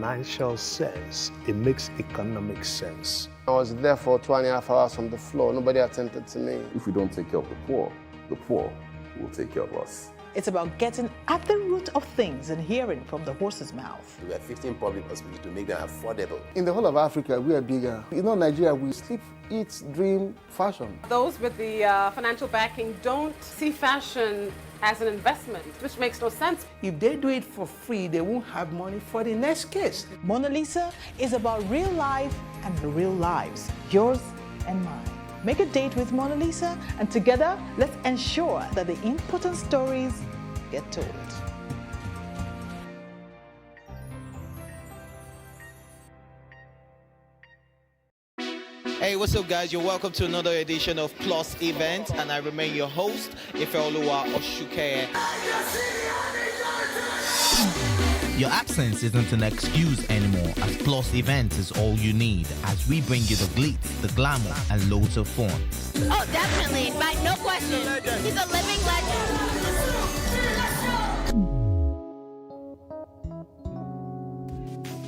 financial sense. It makes economic sense. I was there for 2.5 hours on the floor. Nobody attended to me. If we don't take care of the poor will take care of us. It's about getting at the root of things and hearing from the horse's mouth. We have 15 public hospitals to make them affordable. In the whole of Africa, we are bigger. You know, Nigeria, we sleep, eat, dream, fashion. Those with the financial backing don't see fashion as an investment, which makes no sense. If they do it for free, they won't have money for the next case. Mona Lisa is about real life and real lives, yours and mine. Make a date with Mona Lisa, and together, let's ensure that the important stories get told. Hey, what's up, guys? You're welcome to another edition of Plus Event, and I remain your host, Ifeoluwa Oshuke. Your absence isn't an excuse anymore, as Plus Events is all you need, as we bring you the glitz, the glamour, and loads of fun. Oh, definitely. Right, no question. He's a living legend.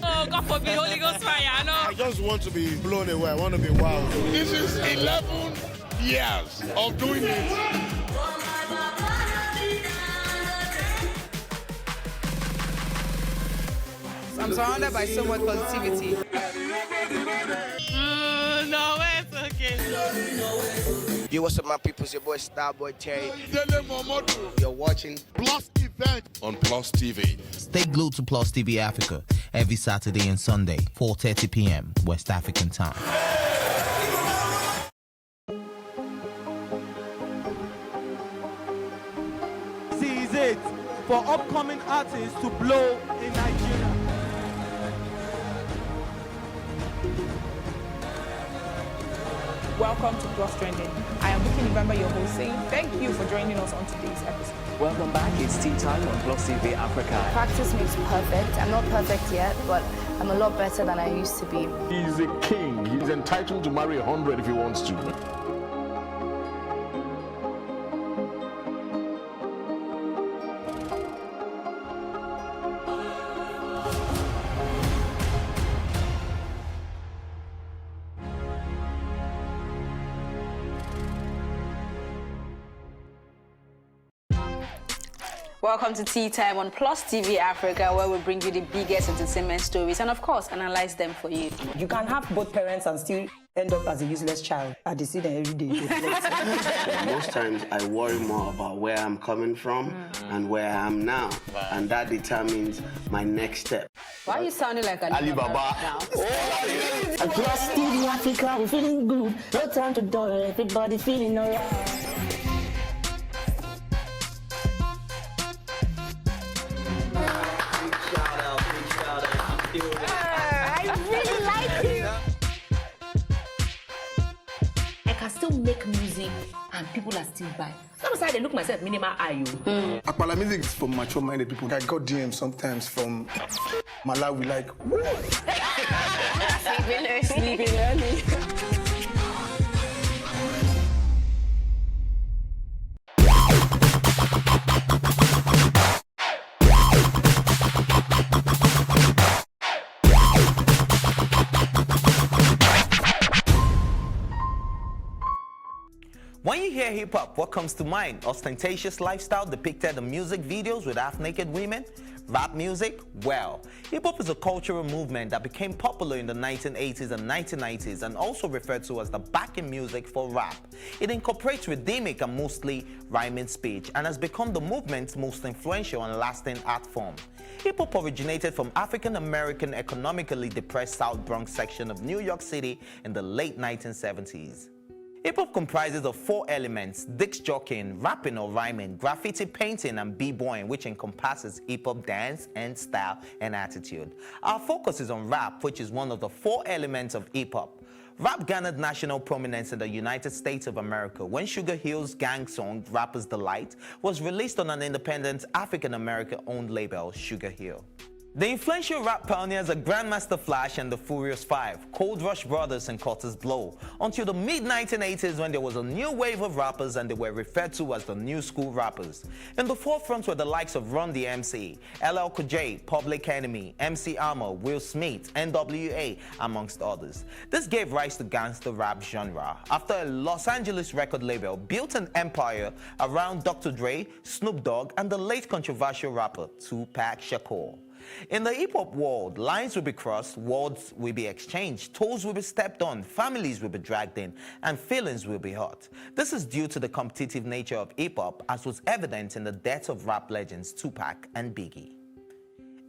Oh, God forbid, Holy Ghost fire, I know. I just want to be blown away. I want to be wild. This is 11 years of doing it. I'm surrounded by so much positivity. No, it's okay. Yo, what's up, my people? It's your boy Starboy Terry. You're watching Plus Event On Plus TV. Stay glued to Plus TV Africa every Saturday and Sunday, 4:30 p.m. West African time. This is it for upcoming artists to blow in Nigeria. Welcome to Plus Trending. I am Vicky November, your host, saying thank you for joining us on today's episode. Welcome back. It's tea time on Plus TV Africa. Practice makes perfect. I'm not perfect yet, but I'm a lot better than I used to be. He's a king. He's entitled to marry 100 if he wants to. Welcome to Tea Time on Plus TV Africa, where we bring you the biggest entertainment stories and, of course, analyze them for you. You can have both parents and still end up as a useless child. I see them every day. Most times I worry more about where I'm coming from and where I am now, and that determines my next step. Why are you sounding like Alibaba now? Plus TV Africa, we're feeling good. No time to dull, everybody feeling alright. Still make music and people are still buying. Sometimes I look myself minimal IU. Akpala music is for mature-minded people. I got DMs sometimes from Malawi like, sleeping early. When you hear hip-hop, what comes to mind? Ostentatious lifestyle depicted in music videos with half-naked women? Rap music? Well, hip-hop is a cultural movement that became popular in the 1980s and 1990s and also referred to as the backing music for rap. It incorporates rhythmic and mostly rhyming speech and has become the movement's most influential and lasting art form. Hip-hop originated from African-American economically depressed South Bronx section of New York City in the late 1970s. Hip-hop comprises of 4 elements: disc jockeying, rapping or rhyming, graffiti painting, and b-boying, which encompasses hip-hop dance and style and attitude. Our focus is on rap, which is one of the 4 elements of hip-hop. Rap garnered national prominence in the United States of America when Sugar Hill's gang song, Rapper's Delight, was released on an independent African-American-owned label, Sugar Hill. The influential rap pioneers are Grandmaster Flash and the Furious Five, Cold Rush Brothers and Curtis Blow, until the mid-1980s when there was a new wave of rappers and they were referred to as the new school rappers. In the forefront were the likes of Run the MC, LL Cool J, Public Enemy, MC Hammer, Will Smith, NWA, amongst others. This gave rise to gangster rap genre, after a Los Angeles record label built an empire around Dr. Dre, Snoop Dogg, and the late controversial rapper Tupac Shakur. In the hip-hop world, lines will be crossed, words will be exchanged, toes will be stepped on, families will be dragged in, and feelings will be hurt. This is due to the competitive nature of hip-hop, as was evident in the deaths of rap legends Tupac and Biggie.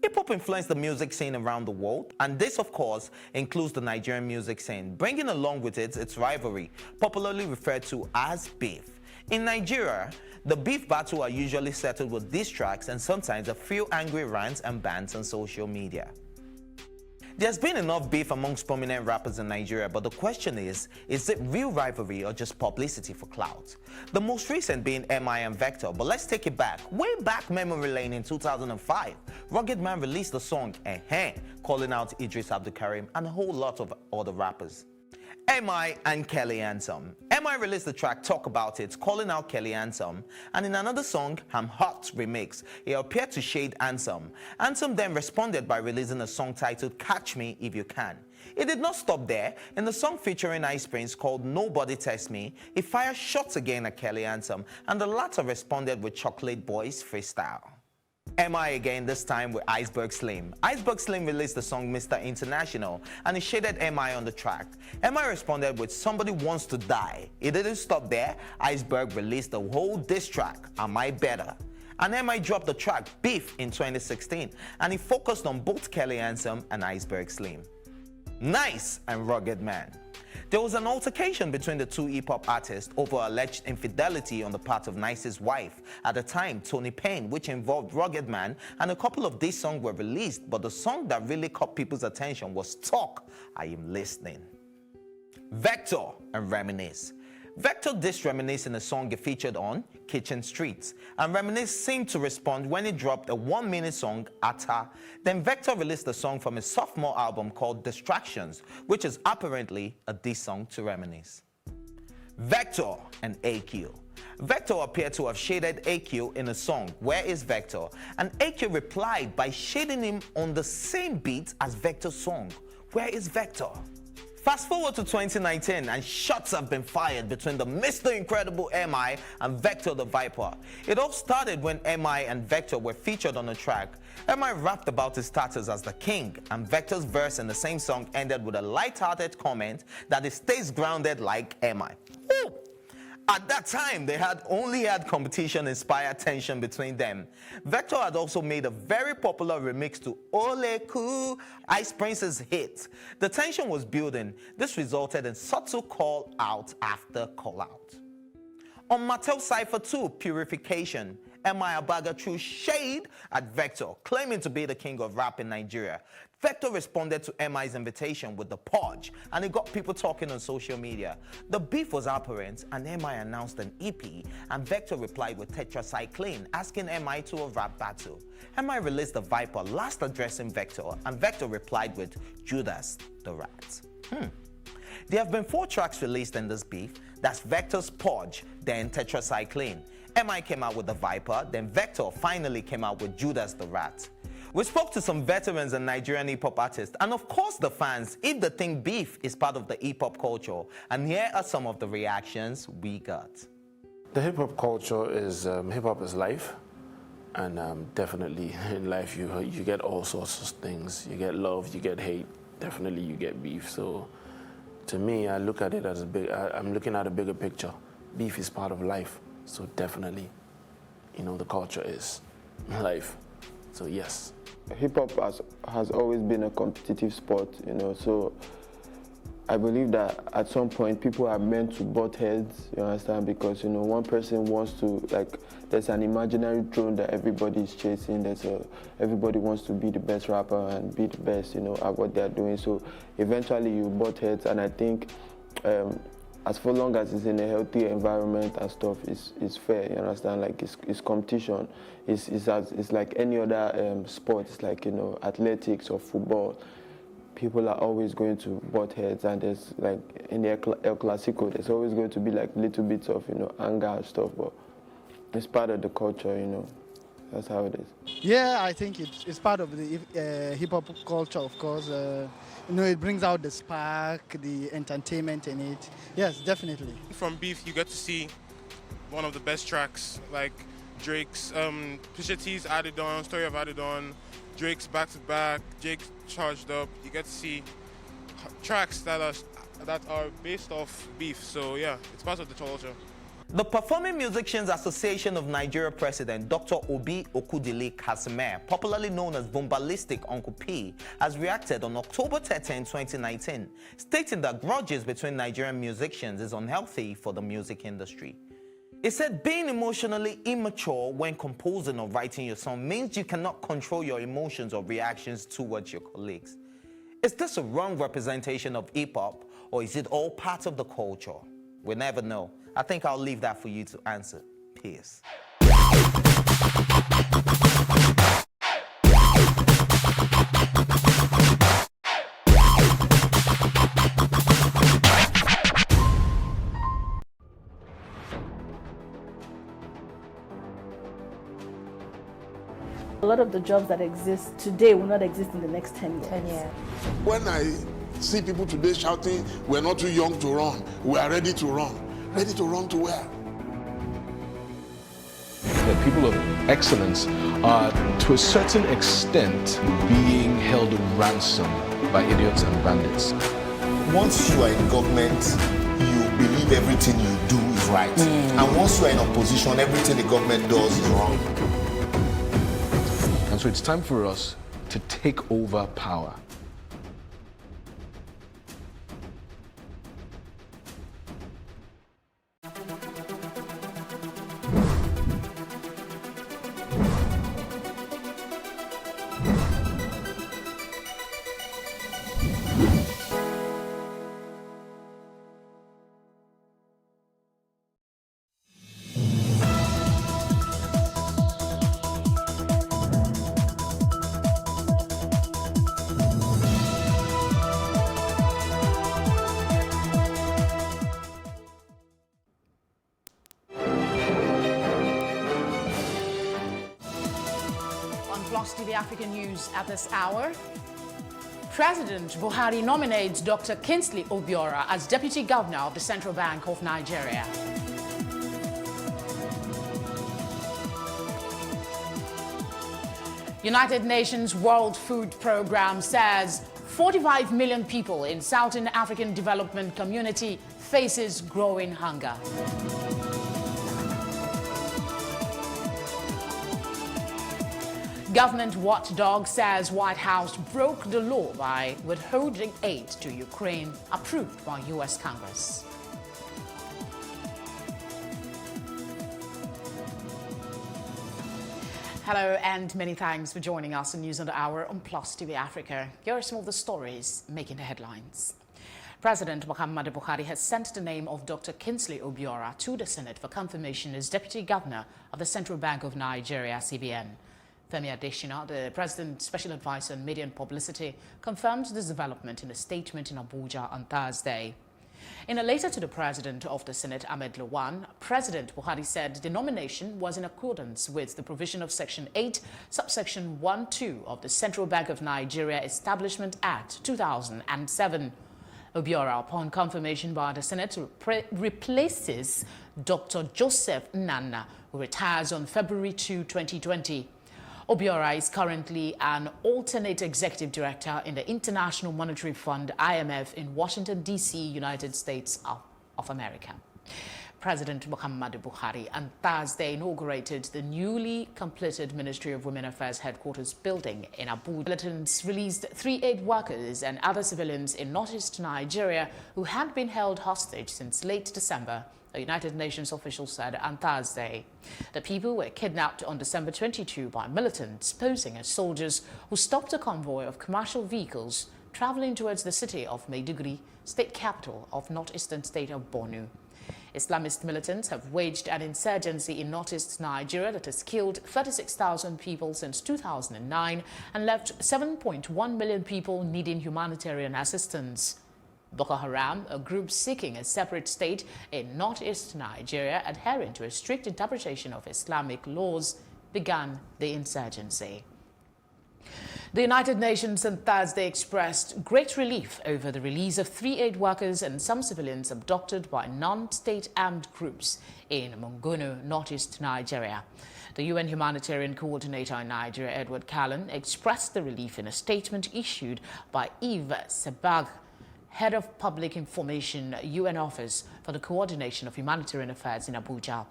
Hip-hop influenced the music scene around the world, and this, of course, includes the Nigerian music scene, bringing along with it its rivalry, popularly referred to as beef. In Nigeria, the beef battle are usually settled with diss tracks and sometimes a few angry rants and bans on social media. There's been enough beef amongst prominent rappers in Nigeria, but the question is it real rivalry or just publicity for clout? The most recent being MI and Vector, but let's take it back. Way back memory lane in 2005, Rugged Man released the song calling out Idris Abdulkarim and a whole lot of other rappers. MI and Kelly Ansem. MI released the track Talk About It, calling out Kelly Ansem, and in another song, I'm Hot remix, he appeared to shade Ansem. Ansem then responded by releasing a song titled Catch Me If You Can. It did not stop there. In the song featuring Ice Prince called Nobody Test Me, he fired shots again at Kelly Ansem, and the latter responded with Chocolate Boys freestyle. MI again, this time with Iceberg Slim. Iceberg Slim released the song Mr. International and he shaded MI on the track. MI responded with Somebody Wants to Die. It didn't stop there. Iceberg released the whole diss track, Am I Better? And MI dropped the track Beef in 2016 and he focused on both Kelly Ansem and Iceberg Slim. Nice and Rugged Man. There was an altercation between the two hip-hop artists over alleged infidelity on the part of Nice's wife, at the time Tony Payne, which involved Rugged Man, and a couple of these songs were released, but the song that really caught people's attention was Talk, I Am Listening. Vector and Reminisce. Vector dissed Reminisce in a song he featured on Kitchen Streets, and Reminisce seemed to respond when he dropped a 1-minute song, Atta. Then Vector released a song from his sophomore album called Distractions, which is apparently a diss song to Reminisce. Vector and AQ. Vector appeared to have shaded AQ in a song, Where is Vector? And AQ replied by shading him on the same beat as Vector's song, Where is Vector? Fast forward to 2019 and shots have been fired between the Mr. Incredible MI and Vector the Viper. It all started when MI and Vector were featured on the track. MI rapped about his status as the king, and Vector's verse in the same song ended with a light-hearted comment that he stays grounded like MI. Woo! At that time, they had only had competition-inspired tension between them. Vector had also made a very popular remix to Ole Ku, Ice Prince's hit. The tension was building. This resulted in subtle call-out after call-out. On Mattel Cypher 2, Purification, MI Abaga threw shade at Vector, claiming to be the king of rap in Nigeria. Vector responded to MI's invitation with the Podge, and it got people talking on social media. The beef was apparent, and MI announced an EP, and Vector replied with Tetracycline, asking MI to a rap battle. MI released the Viper, last addressing Vector, and Vector replied with Judas the Rat. There have been 4 tracks released in this beef. That's Vector's Podge, then Tetracycline. MI came out with the Viper, then Vector finally came out with Judas the Rat. We spoke to some veterans and Nigerian hip-hop artists, and of course the fans, if they think beef is part of the hip-hop culture. And here are some of the reactions we got. The hip-hop culture is, hip-hop is life. And definitely in life you get all sorts of things. You get love, you get hate, definitely you get beef. So to me, I look at it as I'm looking at a bigger picture. Beef is part of life. So definitely, the culture is life. So yes. Hip-hop has always been a competitive sport, so I believe that at some point people are meant to butt heads, you understand, because one person wants to, there's an imaginary throne that everybody is chasing. Everybody wants to be the best rapper and be the best, at what they're doing. So eventually you butt heads, and I think as for long as it's in a healthy environment and stuff, it's fair, you understand? Like, it's competition. It's like any other sport. It's like, you know, athletics or football. People are always going to butt heads, and there's, like, in the El Clasico, there's always going to be, like, little bits of, you know, anger and stuff, but it's part of the culture, you know. That's how it is. Yeah, I think it's part of the hip-hop culture, of course. You know, it brings out the spark, the entertainment in it. Yes, definitely. From Beef, you get to see one of the best tracks, like Drake's, Pusha T's Added On, Story of Added On, Drake's Back to Back, Jake's Charged Up. You get to see tracks that are based off Beef. So yeah, it's part of the culture. The Performing Musicians Association of Nigeria President Dr. Obi Okudili Kasimir, popularly known as Bombalistic Uncle P, has reacted on October 13, 2019, stating that grudges between Nigerian musicians is unhealthy for the music industry. He said being emotionally immature when composing or writing your song means you cannot control your emotions or reactions towards your colleagues. Is this a wrong representation of hip-hop, or is it all part of the culture? We'll never know. I think I'll leave that for you to answer. Peace. A lot of the jobs that exist today will not exist in the next 10 years. When I see people today shouting, we're not too young to run, we are ready to run. Ready to run to where? That people of excellence are, to a certain extent, being held ransom by idiots and bandits. Once you are in government, you believe everything you do is right. And once you are in opposition, everything the government does is wrong. And so it's time for us to take over power. TV African News at this hour. President Buhari nominates Dr. Kingsley Obiora as Deputy Governor of the Central Bank of Nigeria. United Nations World Food Programme says 45 million people in Southern African Development Community faces growing hunger. Government watchdog says White House broke the law by withholding aid to Ukraine, approved by U.S. Congress. Hello and many thanks for joining us on News on the Hour on Plus TV Africa. Here are some of the stories making the headlines. President Muhammadu Buhari has sent the name of Dr. Kingsley Obiora to the Senate for confirmation as Deputy Governor of the Central Bank of Nigeria, CBN. Femi Adesina, the President's Special Advisor on Media and Publicity, confirmed this development in a statement in Abuja on Thursday. In a letter to the President of the Senate, Ahmed Lawan, President Buhari said the nomination was in accordance with the provision of Section 8, subsection 1-2 of the Central Bank of Nigeria Establishment Act 2007. Obiora, upon confirmation by the Senate, replaces Dr. Joseph Nana, who retires on February 2, 2020. Obiora is currently an alternate executive director in the International Monetary Fund, IMF, in Washington, D.C., United States of America. President Muhammadu Buhari on Thursday inaugurated the newly completed Ministry of Women Affairs headquarters building in Abuja. Militants released 3 aid workers and other civilians in northeast Nigeria who had been held hostage since late December, a United Nations official said on Thursday. The people were kidnapped on December 22 by militants posing as soldiers who stopped a convoy of commercial vehicles traveling towards the city of Maiduguri, state capital of northeastern state of Borno. Islamist militants have waged an insurgency in northeast Nigeria that has killed 36,000 people since 2009 and left 7.1 million people needing humanitarian assistance. Boko Haram, a group seeking a separate state in northeast Nigeria adhering to a strict interpretation of Islamic laws, began the insurgency. The United Nations on Thursday expressed great relief over the release of 3 aid workers and some civilians abducted by non-state armed groups in Mongono, northeast Nigeria. The UN Humanitarian Coordinator in Nigeria, Edward Callan, expressed the relief in a statement issued by Yves Sebag, Head of Public Information, UN Office for the Coordination of Humanitarian Affairs in Abuja.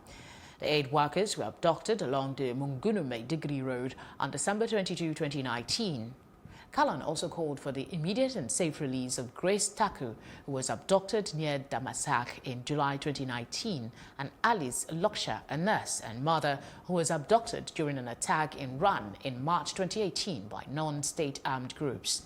The 8 workers were abducted along the Mungunu-Maiduguri Road on December 22, 2019. Callan also called for the immediate and safe release of Grace Taku, who was abducted near Damasak in July 2019, and Alice Loksha, a nurse and mother, who was abducted during an attack in Ran in March 2018 by non-state armed groups.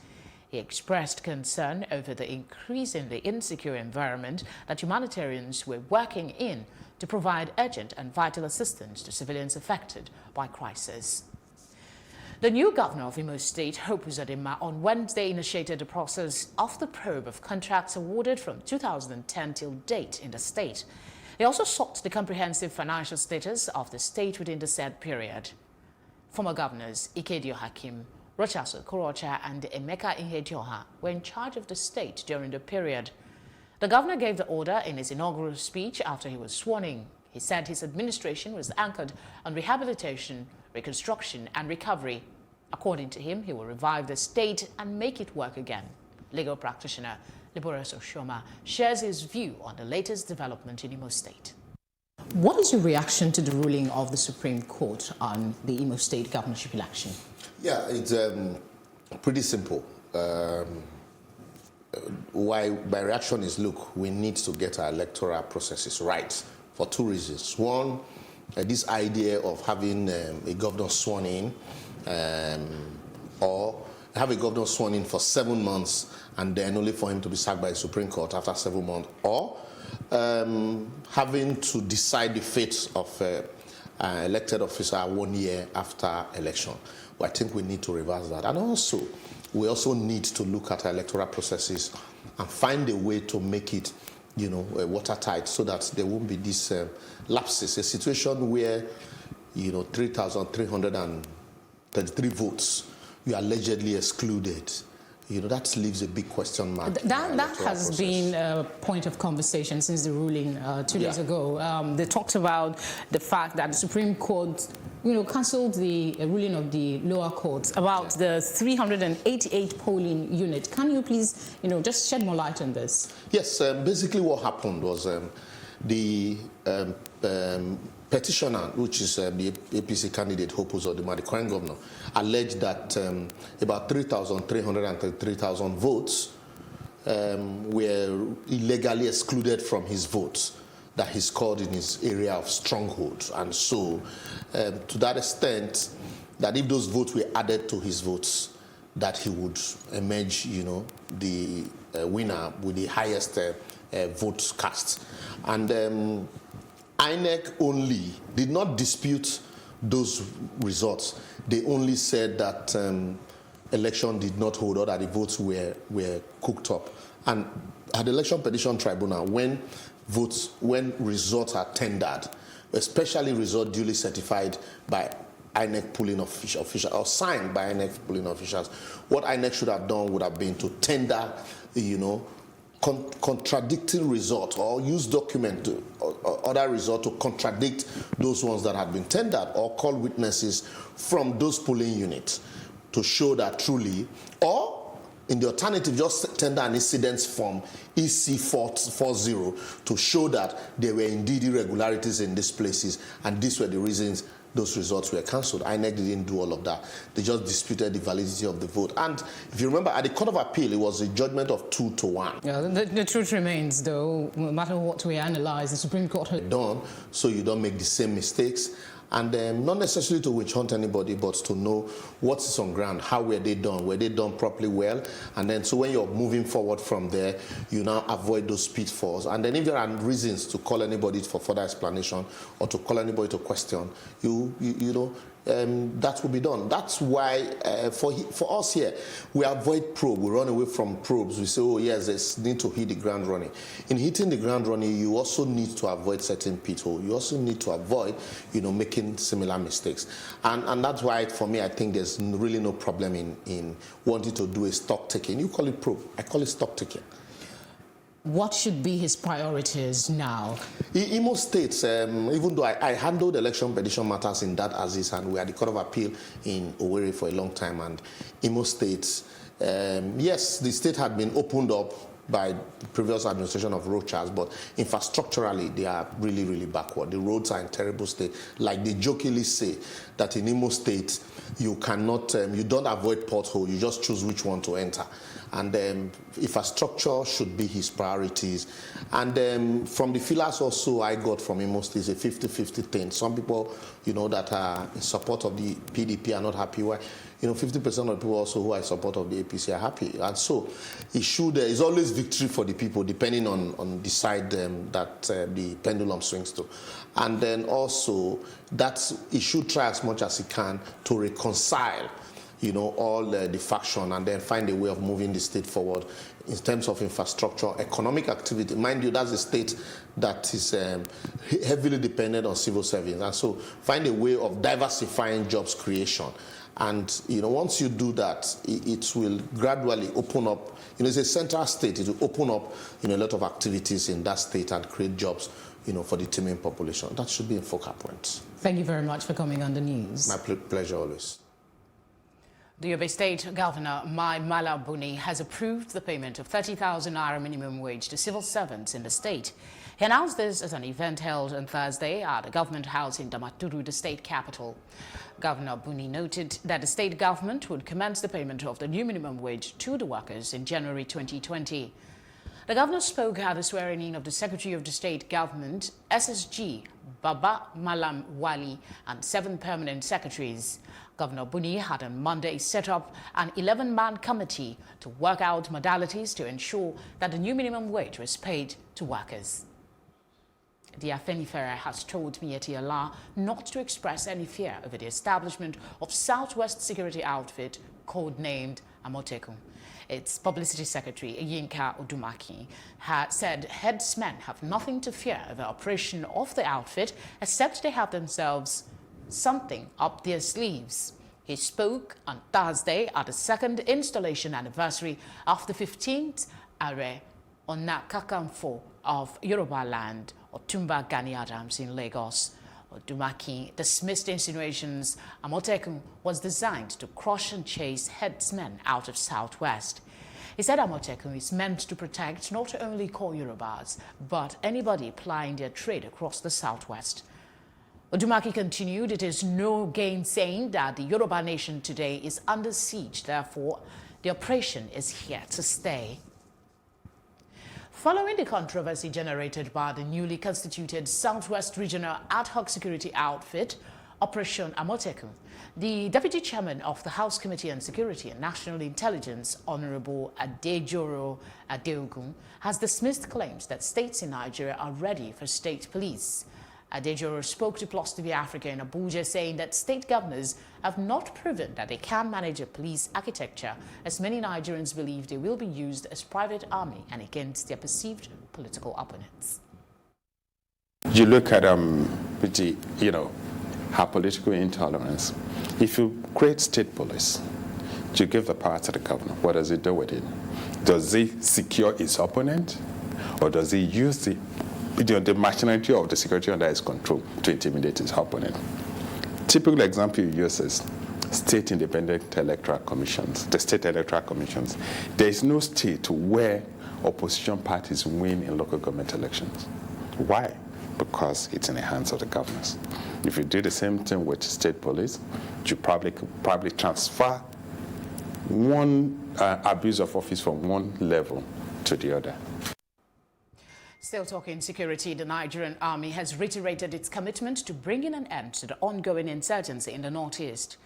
He expressed concern over the increasingly insecure environment that humanitarians were working in to provide urgent and vital assistance to civilians affected by crisis. The new governor of Imo State, Hope Uzodinma, on Wednesday initiated a process of the probe of contracts awarded from 2010 till date in the state. They also sought the comprehensive financial status of the state within the said period. Former governors Ikedio Hakim, Rochaso Korocha and Emeka Ihedioha were in charge of the state during the period. The governor gave the order in his inaugural speech after he was sworn in. He said his administration was anchored on rehabilitation, reconstruction and recovery. According to him, he will revive the state and make it work again. Legal practitioner Liboros Oshoma shares his view on the latest development in Imo State. What is your reaction to the ruling of the Supreme Court on the Imo State governorship election? Yeah, it's pretty simple. Why my reaction is, look, we need to get our electoral processes right for 2 reasons. One, this idea of having a governor sworn in or have a governor sworn in for 7 months and then only for him to be sacked by the Supreme Court after 7 months, or having to decide the fate of an elected officer 1 year after election. Well, I think we need to reverse that. And also, we also need to look at our electoral processes and find a way to make it, watertight so that there won't be these lapses. A situation where, 3,333 votes were allegedly excluded. That leaves a big question mark. That has been a point of conversation since the ruling 2 days ago. They talked about the fact that the Supreme Court, cancelled the ruling of the lower courts about the 388 polling unit. Can you please, just shed more light on this? Yes, basically what happened was the petitioner, which is the APC candidate Hope Uzodinma, the current governor, alleged that about 3,333,000 votes were illegally excluded from his votes that he scored in his area of strongholds. And so, to that extent, that if those votes were added to his votes, that he would emerge, the winner with the highest votes cast. And INEC only did not dispute those results. They only said that election did not hold or that the votes were cooked up. And at the Election Petition Tribunal, when results are tendered, especially results duly certified by INEC polling officials or signed by INEC polling officials, what INEC should have done would have been to tender, contradicting results or use document or other results to contradict those ones that had been tendered, or call witnesses from those polling units to show that truly, or in the alternative, just tender an incidents form EC 440 to show that there were indeed irregularities in these places, and these were the reasons those results were cancelled. INEC didn't do all of that. They just disputed the validity of the vote. And if you remember, at the Court of Appeal, it was a judgment of 2-1. Yeah, the truth remains, though, no matter what we analyze, the Supreme Court has done, so you don't make the same mistakes. and not necessarily to witch hunt anybody, but to know what is on ground, how were they done properly well, and then so when you're moving forward from there, you now avoid those pitfalls. And then if there are reasons to call anybody for further explanation or to call anybody to question, you know, that will be done. That's why for us here, we avoid probe. We run away from probes. We say, oh yes, there's need to hit the ground running. In hitting the ground running, you also need to avoid certain pitfalls. You also need to avoid, you know, making similar mistakes. And that's why, for me, I think there's really no problem in wanting to do a stock taking. You call it probe. I call it stock taking. What should be his priorities now? Imo State, even though I handled election petition matters in that Aziz, and we had the Court of Appeal in Owerri for a long time, and Imo State, yes, the state had been opened up by the previous administration of road charge, but infrastructurally they are really, really backward. The roads are in terrible state. Like they jokingly say that in Imo State, you cannot, you don't avoid pothole, you just choose which one to enter. And infrastructure should be his priorities. And from the feelers also I got from Imo State, it's a 50-50 thing. Some people, you know, that are in support of the PDP are not happy. Why? You know, 50% of the people also who are in support of the APC are happy. And so it should, it's always victory for the people, depending on the side that the pendulum swings to. And then also, he should try as much as he can to reconcile, you know, all the faction, and then find a way of moving the state forward in terms of infrastructure, economic activity. Mind you, that's a state that is heavily dependent on civil service. And so find a way of diversifying jobs creation. And, you know, once you do that, it will gradually open up. You know, it's a central state. It will open up, you know, a lot of activities in that state and create jobs, you know, for the teeming population. That should be in focal points. Thank you very much for coming on the news. My pleasure always. The Yobe State Governor, Mai Mala Buni, has approved the payment of 30,000 naira minimum wage to civil servants in the state. He announced this at an event held on Thursday at the government house in Damaturu, the state capital. Governor Buni noted that the state government would commence the payment of the new minimum wage to the workers in January 2020. The governor spoke at the swearing-in of the Secretary of the State Government, SSG, Baba Malam Wali, and 7 permanent secretaries. Governor Buni had on Monday set up an 11-man committee to work out modalities to ensure that the new minimum wage was paid to workers. The Afenifere has told Mieti Allah not to express any fear over the establishment of Southwest security outfit codenamed Amotekun. Its publicity secretary, Yinka Odumaki, had said headsmen have nothing to fear of the operation of the outfit except they have themselves something up their sleeves. He spoke on Thursday at the second installation anniversary of the 15th Are Onakakanfo of Yoruba land, Otumba Gani Adams in Lagos. Odumaki dismissed insinuations Amotekun was designed to crush and chase headsmen out of Southwest. He said Amotekun is meant to protect not only core Yorubas, but anybody plying their trade across the Southwest. Odumaki continued, it is no gainsaying that the Yoruba nation today is under siege, therefore the operation is here to stay. Following the controversy generated by the newly constituted Southwest Regional Ad Hoc Security Outfit, Operation Amotekun, the Deputy Chairman of the House Committee on Security and National Intelligence, Honorable Adejoro Adeogun, has dismissed claims that states in Nigeria are ready for state police. Adejoro spoke to Plus TV Africa in Abuja, saying that state governors have not proven that they can manage a police architecture, as many Nigerians believe they will be used as private army and against their perceived political opponents. You look at her political intolerance. If you create state police, you give the power to the governor. What does he do with it? Does he secure his opponent, or does he use the machinery of the security under his control to intimidate his opponent? Typical example you use is state independent electoral commissions, the state electoral commissions. There is no state where opposition parties win in local government elections. Why? Because it's in the hands of the governors. If you do the same thing with state police, you probably transfer one abuse of office from one level to the other. Still talking security, the Nigerian army has reiterated its commitment to bringing an end to the ongoing insurgency in the northeast.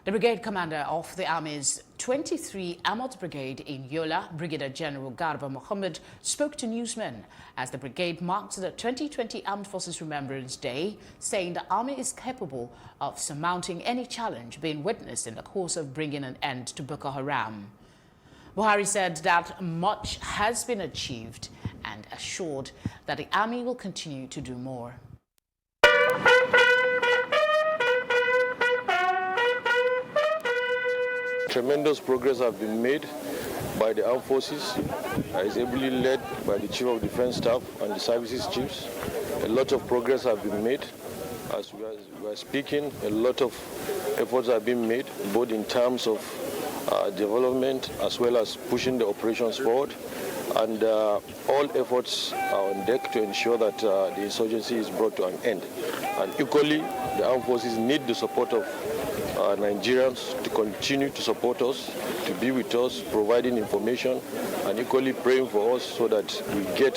The brigade commander of the army's 23 Armored Brigade in Yola, Brigadier General Garba Mohammed, spoke to newsmen as the brigade marked the 2020 Armed Forces Remembrance Day, saying the army is capable of surmounting any challenge being witnessed in the course of bringing an end to Boko Haram. Buhari said that much has been achieved and assured that the army will continue to do more. Tremendous progress has been made by the armed forces, is ably led by the Chief of Defense Staff and the services chiefs. A lot of progress has been made. As we are speaking, a lot of efforts have been made, both in terms of development as well as pushing the operations forward. And all efforts are on deck to ensure that the insurgency is brought to an end. And equally, the armed forces need the support of Nigerians to continue to support us, to be with us, providing information, and equally praying for us so that we get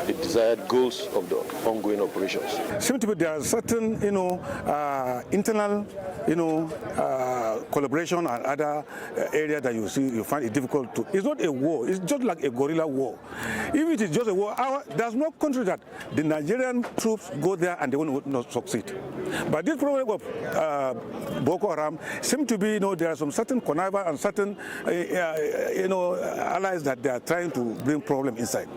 the desired goals of the ongoing operations. Seems to be there are certain, internal, collaboration and other areas that you find it difficult to. It's not a war. It's just like a guerrilla war. If it is just a war, there's no country that the Nigerian troops go there and they will not succeed. But this problem of Boko Haram seems to be, there are some certain connivance and certain, allies that they are trying to bring problem inside.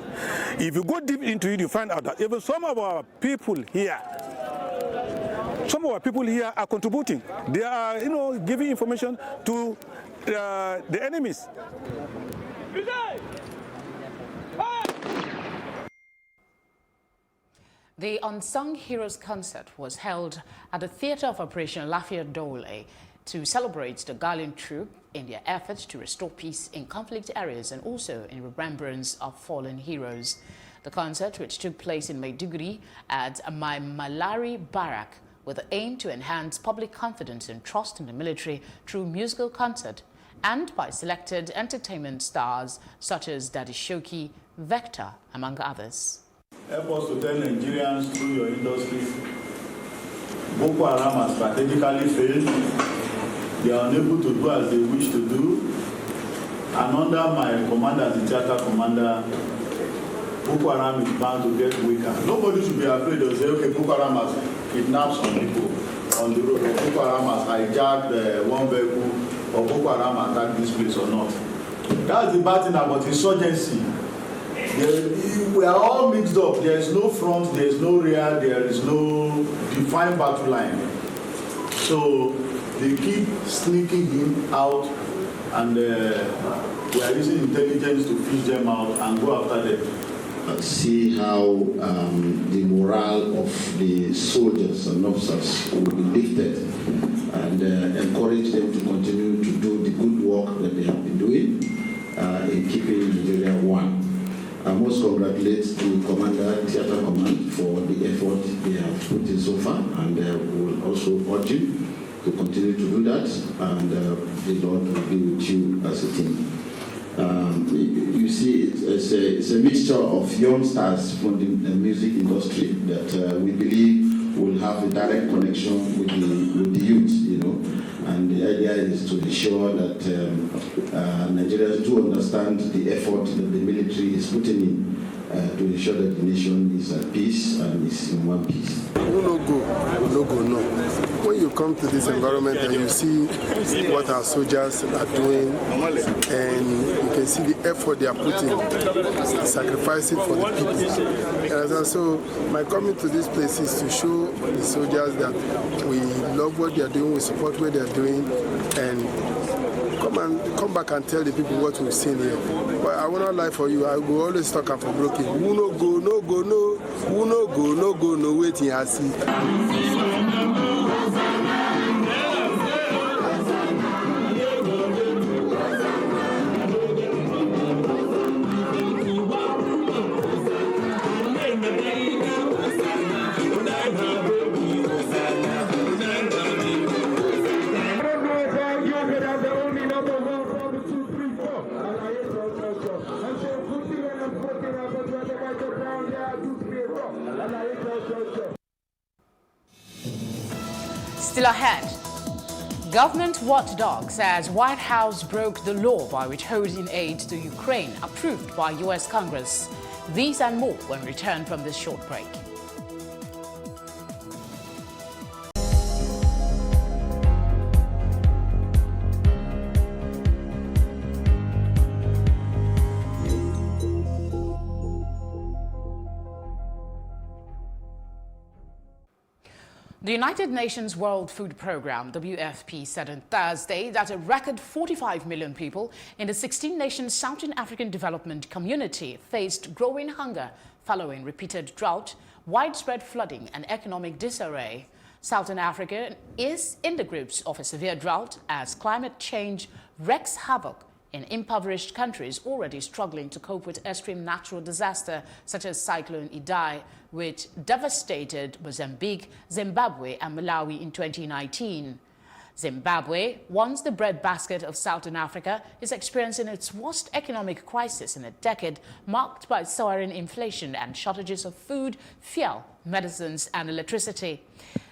If you go deep into it, you find out that even some of our people here are contributing. They are, giving information to the enemies. The Unsung Heroes concert was held at the Theatre of Operation Lafayette Dole to celebrate the gallant troop in their efforts to restore peace in conflict areas and also in remembrance of fallen heroes. The concert, which took place in Maiduguri at my Malari Barrack, with the aim to enhance public confidence and trust in the military through musical concert and by selected entertainment stars such as Daddy Shoki, Vector, among others. Help us to tell Nigerians through your industry, Boko Haram has strategically failed. They are unable to do as they wish to do. And under my command as the theater commander, Boko Haram is bound to get weaker. Nobody should be afraid to say, okay, Boko Haram has kidnapped some people on the road, or Boko Haram has hijacked one vehicle, or Boko Haram attacked this place or not. That's the bad thing about insurgency. We are all mixed up. There is no front, there is no rear, there is no defined battle line. So they keep sneaking him out, and we are using intelligence to fish them out and go after them. See how the morale of the soldiers and officers will be lifted, and encourage them to continue to do the good work that they have been doing in keeping Nigeria one. I must congratulate the Commander, Theatre Command, for the effort they have put in so far, and we will also urge him to continue to do that, and the Lord will be with you as a team. You see, it's a mixture of young stars from the music industry that we believe will have a direct connection with the youth, and the idea is to ensure that Nigerians do understand the effort that the military is putting in to ensure that the nation is at peace and is in one piece. No go, no. When you come to this environment and you see what our soldiers are doing, and you can see the effort they are putting, sacrificing for the people. And so my coming to this place is to show the soldiers that we love what they are doing, we support what they are doing, and come back and tell the people what we've seen here. But I will not lie for you, I will always talk for broken. Who no go, no go, no. Who no go, no go, no waiting, I see. Yeah. Still ahead, government watchdog says White House broke the law by withholding aid to Ukraine approved by U.S. Congress. These and more when we return from this short break. The United Nations World Food Programme, WFP, said on Thursday that a record 45 million people in the 16-nation Southern African Development Community faced growing hunger following repeated drought, widespread flooding and economic disarray. Southern Africa is in the grips of a severe drought as climate change wreaks havoc in impoverished countries already struggling to cope with extreme natural disaster such as Cyclone Idai, which devastated Mozambique, Zimbabwe and Malawi in 2019. Zimbabwe, once the breadbasket of Southern Africa, is experiencing its worst economic crisis in a decade, marked by soaring inflation and shortages of food, fuel, medicines and electricity.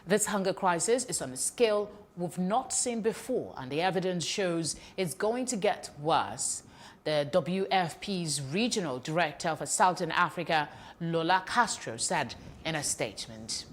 This hunger crisis is on a scale we've not seen before, and the evidence shows it's going to get worse. The WFP's regional director for Southern Africa, Lola Castro, said in a statement.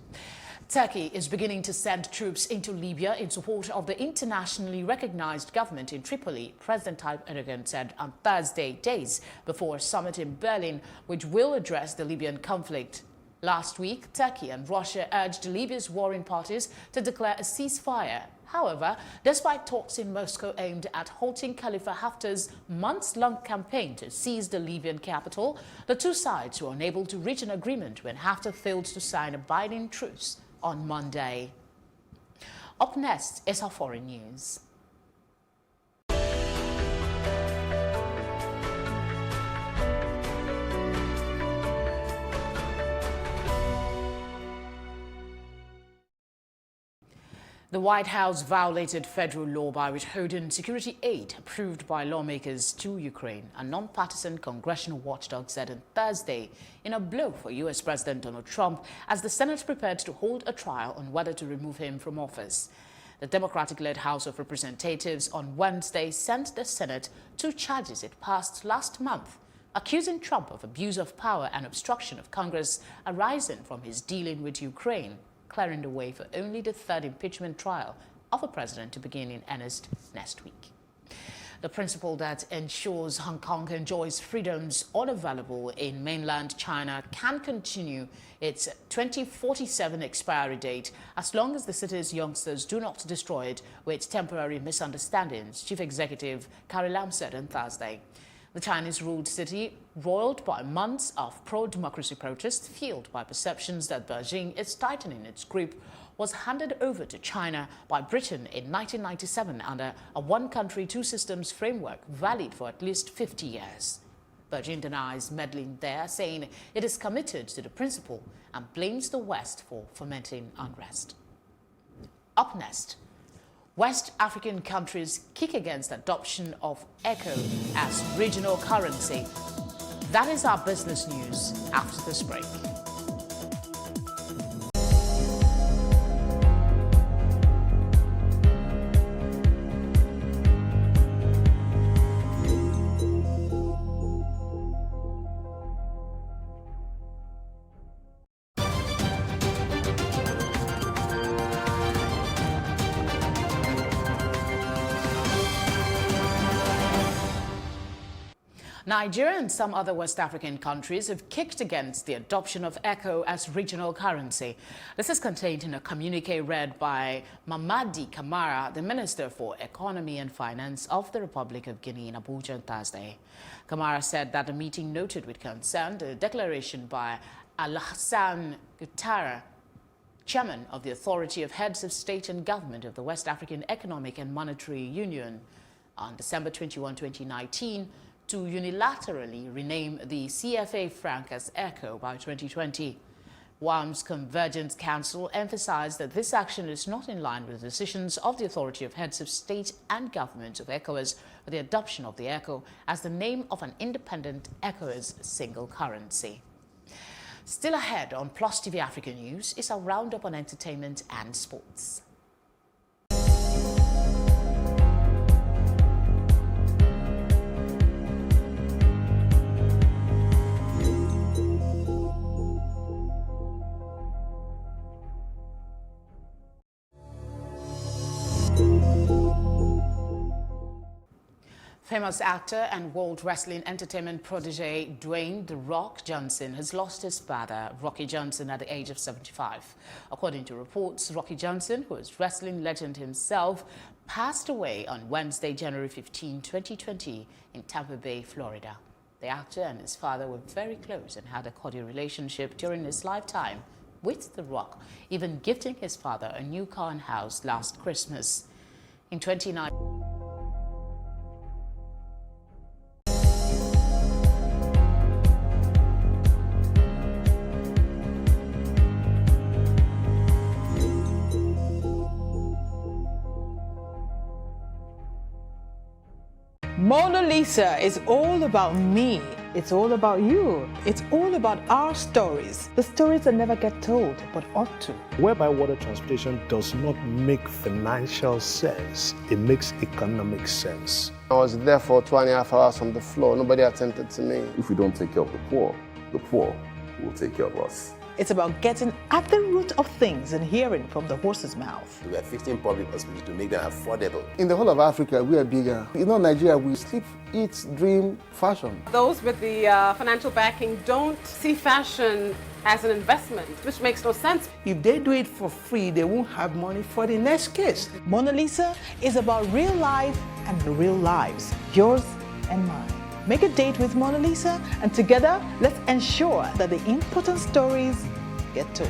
Turkey is beginning to send troops into Libya in support of the internationally recognized government in Tripoli, President Tayyip Erdogan said on Thursday, days before a summit in Berlin, which will address the Libyan conflict. Last week, Turkey and Russia urged Libya's warring parties to declare a ceasefire. However, despite talks in Moscow aimed at halting Khalifa Haftar's months-long campaign to seize the Libyan capital, the two sides were unable to reach an agreement when Haftar failed to sign a binding truce on Monday. Up next is our foreign news. The White House violated federal law by withholding security aid approved by lawmakers to Ukraine, a non-partisan congressional watchdog said on Thursday, in a blow for U.S. President Donald Trump as the Senate prepared to hold a trial on whether to remove him from office. The Democratic-led House of Representatives on Wednesday sent the Senate two charges it passed last month, accusing Trump of abuse of power and obstruction of Congress arising from his dealing with Ukraine, clearing the way for only the third impeachment trial of a president to begin in earnest next week. The principle that ensures Hong Kong enjoys freedoms unavailable in mainland China can continue its 2047 expiry date as long as the city's youngsters do not destroy it with temporary misunderstandings, Chief Executive Carrie Lam said on Thursday. The Chinese-ruled city, roiled by months of pro-democracy protests fueled by perceptions that Beijing is tightening its grip, was handed over to China by Britain in 1997 under a one-country, two-systems framework valid for at least 50 years. Beijing denies meddling there, saying it is committed to the principle and blames the West for fomenting unrest. Up next, West African countries kick against adoption of ECHO as regional currency. That is our business news after this break. Nigeria and some other West African countries have kicked against the adoption of ECHO as regional currency. This is contained in a communique read by Mamadi Kamara, the Minister for Economy and Finance of the Republic of Guinea in Abuja on Thursday. Kamara said that the meeting noted with concern the declaration by Alassane Ouattara, Chairman of the Authority of Heads of State and Government of the West African Economic and Monetary Union on December 21, 2019, to unilaterally rename the CFA franc as ECHO by 2020. WAM's Convergence Council emphasized that this action is not in line with the decisions of the Authority of Heads of State and Government of ECOWAS for the adoption of the ECHO as the name of an independent ECOWAS single currency. Still ahead on Plus TV Africa News is a roundup on entertainment and sports. Famous actor and World Wrestling Entertainment protege Dwayne "The Rock" Johnson has lost his father, Rocky Johnson, at the age of 75. According to reports, Rocky Johnson, who is wrestling legend himself, passed away on Wednesday, January 15, 2020 in Tampa Bay, Florida. The actor and his father were very close and had a cordial relationship during his lifetime with The Rock, even gifting his father a new car and house last Christmas. In 2019, Mona Lisa is all about me. It's all about you. It's all about our stories. The stories that never get told, but ought to. Whereby water transportation does not make financial sense, it makes economic sense. I was there for 2.5 hours on the floor. Nobody attended to me. If we don't take care of the poor will take care of us. It's about getting at the root of things and hearing from the horse's mouth. We have 15 public hospitals to make them affordable. In the whole of Africa, we are bigger. You know, Nigeria, we sleep, eat, dream, fashion. Those with the financial backing don't see fashion as an investment, which makes no sense. If they do it for free, they won't have money for the next case. Mona Lisa is about real life and real lives, yours and mine. Make a date with Mona Lisa, and together, let's ensure that the important stories get told.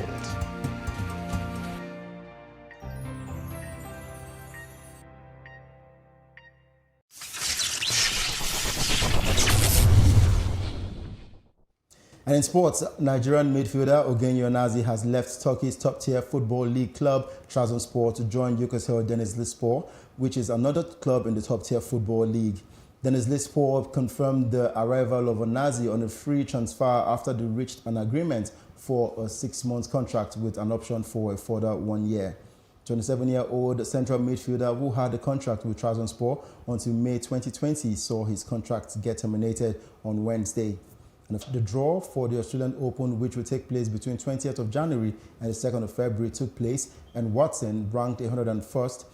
And in sports, Nigerian midfielder Ogenye Onazi has left Turkey's top-tier football league club, Trabzonspor, to join Yukosel Denizlispor, which is another club in the top-tier football league. Denizlispor confirmed the arrival of Onazi on a free transfer after they reached an agreement for a 6-month contract with an option for a further 1 year. 27-year-old central midfielder who had a contract with Trabzonspor until May 2020 saw his contract get terminated on Wednesday. And the draw for the Australian Open, which will take place between 20th of January and the 2nd of February, took place, and Watson, ranked 101st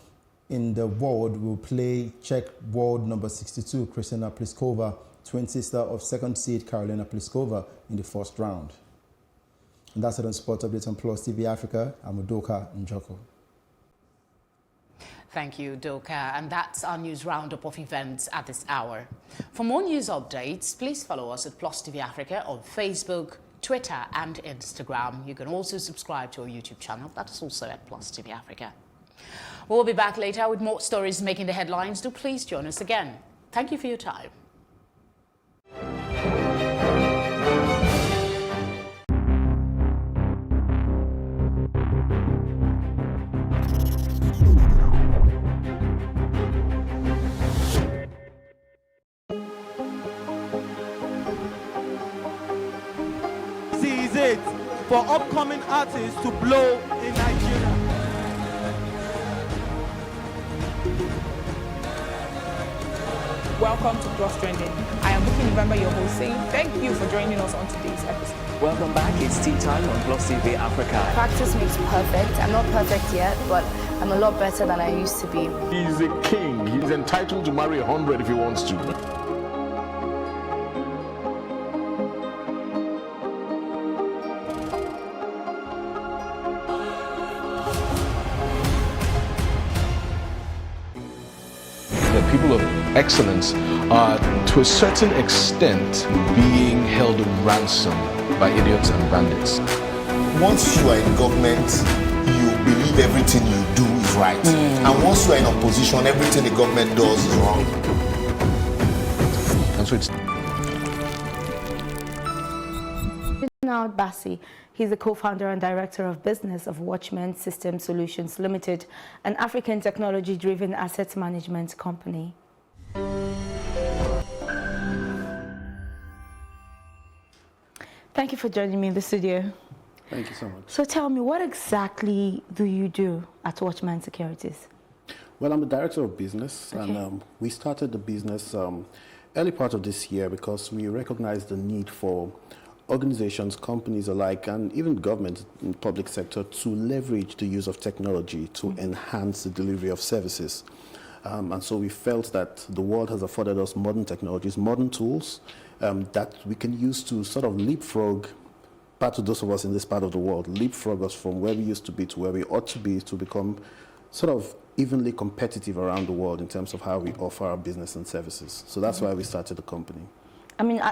in the world, will play Czech world number 62, Kristina Pliskova, twin sister of second seed Karolina Pliskova, in the first round. And that's it on Sports Update on Plus TV Africa. I'm Udoka Njoko. Thank you, Doka. And that's our news roundup of events at this hour. For more news updates, please follow us at Plus TV Africa on Facebook, Twitter, and Instagram. You can also subscribe to our YouTube channel. That is also at Plus TV Africa. We'll be back later with more stories making the headlines. Do please join us again. Thank you for your time. This is it for upcoming artists to blow in Nigeria. Welcome to Plus Trending. I am Buki November, your host, saying thank you for joining us on today's episode. Welcome back. It's tea time on Plus TV Africa. Practice makes perfect. I'm not perfect yet, but I'm a lot better than I used to be. He's a king. He's entitled to marry 100 if he wants to. People of excellence are, to a certain extent, being held ransom by idiots and bandits. Once you are in government, you believe everything you do is right. And once you are in opposition, everything the government does is wrong. And so it's... Now, Bassi. He's the co-founder and director of business of Watchman System Solutions Limited, an African technology-driven asset management company. Thank you for joining me in the studio. Thank you so much. So tell me, what exactly do you do at Watchman Securities? Well, I'm the director of business, Okay. and we started the business early part of this year because we recognized the need for organizations, companies alike, and even government and public sector to leverage the use of technology to enhance the delivery of services. And so we felt that the world has afforded us modern technologies, modern tools that we can use to sort of leapfrog part of those of us in this part of the world, leapfrog us from where we used to be to where we ought to be to become sort of evenly competitive around the world in terms of how we offer our business and services. So that's why we started the company. I mean,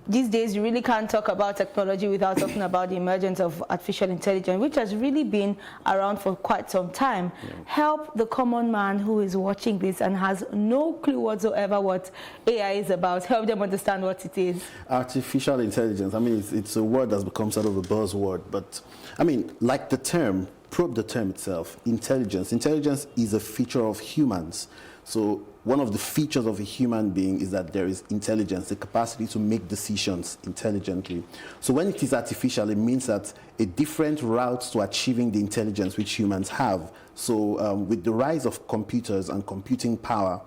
these days you really can't talk about technology without talking about the emergence of artificial intelligence, which has really been around for quite some time. Yeah. Help the common man who is watching this and has no clue whatsoever what AI is about. Help them understand what it is. Artificial intelligence, I mean, it's a word that's become sort of a buzzword, but I mean, like the term, probe the term itself, intelligence. Intelligence is a feature of humans. So one of the features of a human being is that there is intelligence, the capacity to make decisions intelligently. So when it is artificial, it means that a different route to achieving the intelligence which humans have. So with the rise of computers and computing power,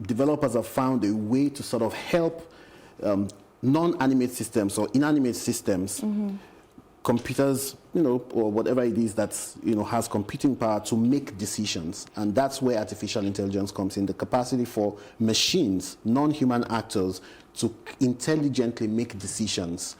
developers have found a way to sort of help non-animate systems or inanimate systems, computers, or whatever it is that's, has computing power to make decisions. And that's where artificial intelligence comes in, the capacity for machines, non-human actors, to intelligently make decisions.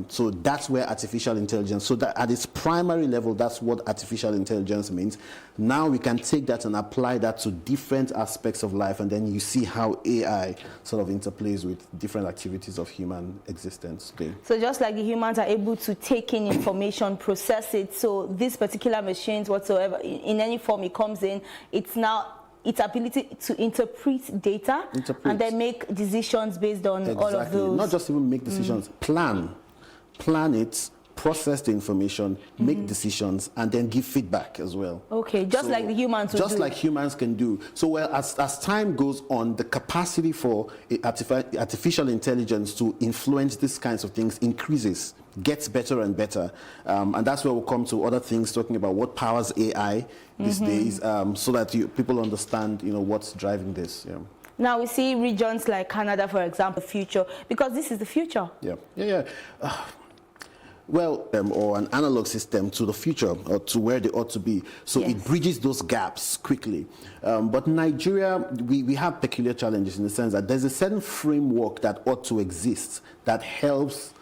So that's where artificial intelligence, so that at its primary level, that's what artificial intelligence means. Now we can take that and apply that to different aspects of life, and then you see how AI sort of interplays with different activities of human existence today. So just like the humans are able to take in information, process it, so these particular machines whatsoever, in any form it comes in, it's now its ability to interpret data and then make decisions based on all of those. Not just even make decisions, plan it, process the information, make decisions, and then give feedback as well. Okay, just like the humans Just like humans can do. So as time goes on, the capacity for artificial intelligence to influence these kinds of things increases, gets better and better. And that's where we'll come to other things, talking about what powers AI these days, so that people understand, what's driving this. Yeah. Now we see regions like Canada, for example, future, because this is the future. Well, or an analog system to the future, or to where they ought to be. So it bridges those gaps quickly. But Nigeria, we have peculiar challenges in the sense that there's a certain framework that ought to exist that helps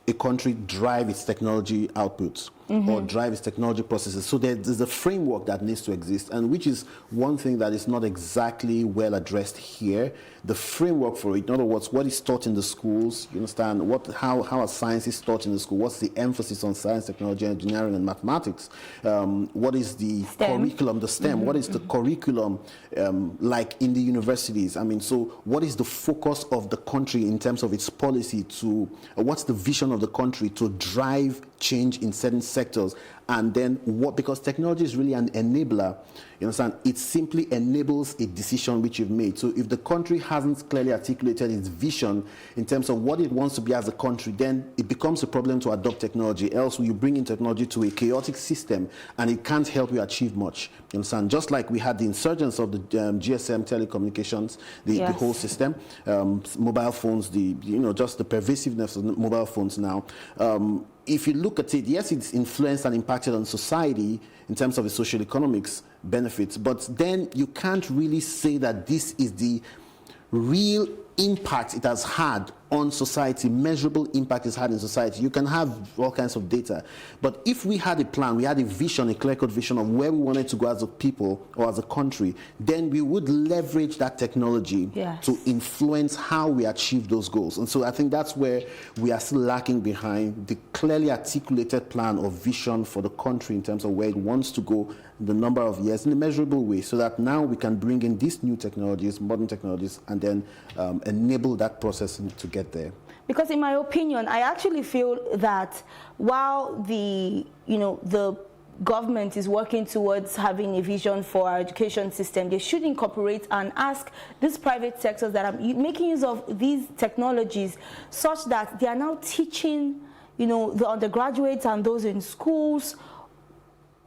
a country drive its technology outputs or drive its technology processes. So there's a framework that needs to exist, and which is one thing that is not exactly well addressed here. The framework for it, in other words, what is taught in the schools, you understand, how science is taught in the school, what's the emphasis on science, technology, engineering, and mathematics, what is the curriculum, the STEM, what is the curriculum like in the universities? I mean, so what is the focus of the country in terms of its policy to, what's the vision of the country to drive change in certain sectors? And then what, because technology is really an enabler, you understand, it simply enables a decision which you've made. So if the country hasn't clearly articulated its vision in terms of what it wants to be as a country, then it becomes a problem to adopt technology. Else you bring in technology to a chaotic system and it can't help you achieve much. You understand? Just like we had the insurgence of the GSM telecommunications, the whole system, mobile phones, just the pervasiveness of mobile phones now. If you look at it, yes, it's influenced and impacted on society in terms of its social economics benefits, but then you can't really say that this is the real impact it has had on society, measurable impact it's had in society. You can have all kinds of data, but if we had a plan, we had a vision, a clear-cut vision of where we wanted to go as a people or as a country, then we would leverage that technology to influence how we achieve those goals. And so I think that's where we are still lacking behind the clearly articulated plan or vision for the country in terms of where it wants to go, the number of years, in a measurable way, so that now we can bring in these new technologies, modern technologies, and then enable that process to get there. Because in my opinion, I actually feel that while the government is working towards having a vision for our education system, they should incorporate and ask these private sectors that are making use of these technologies such that they are now teaching, the undergraduates and those in schools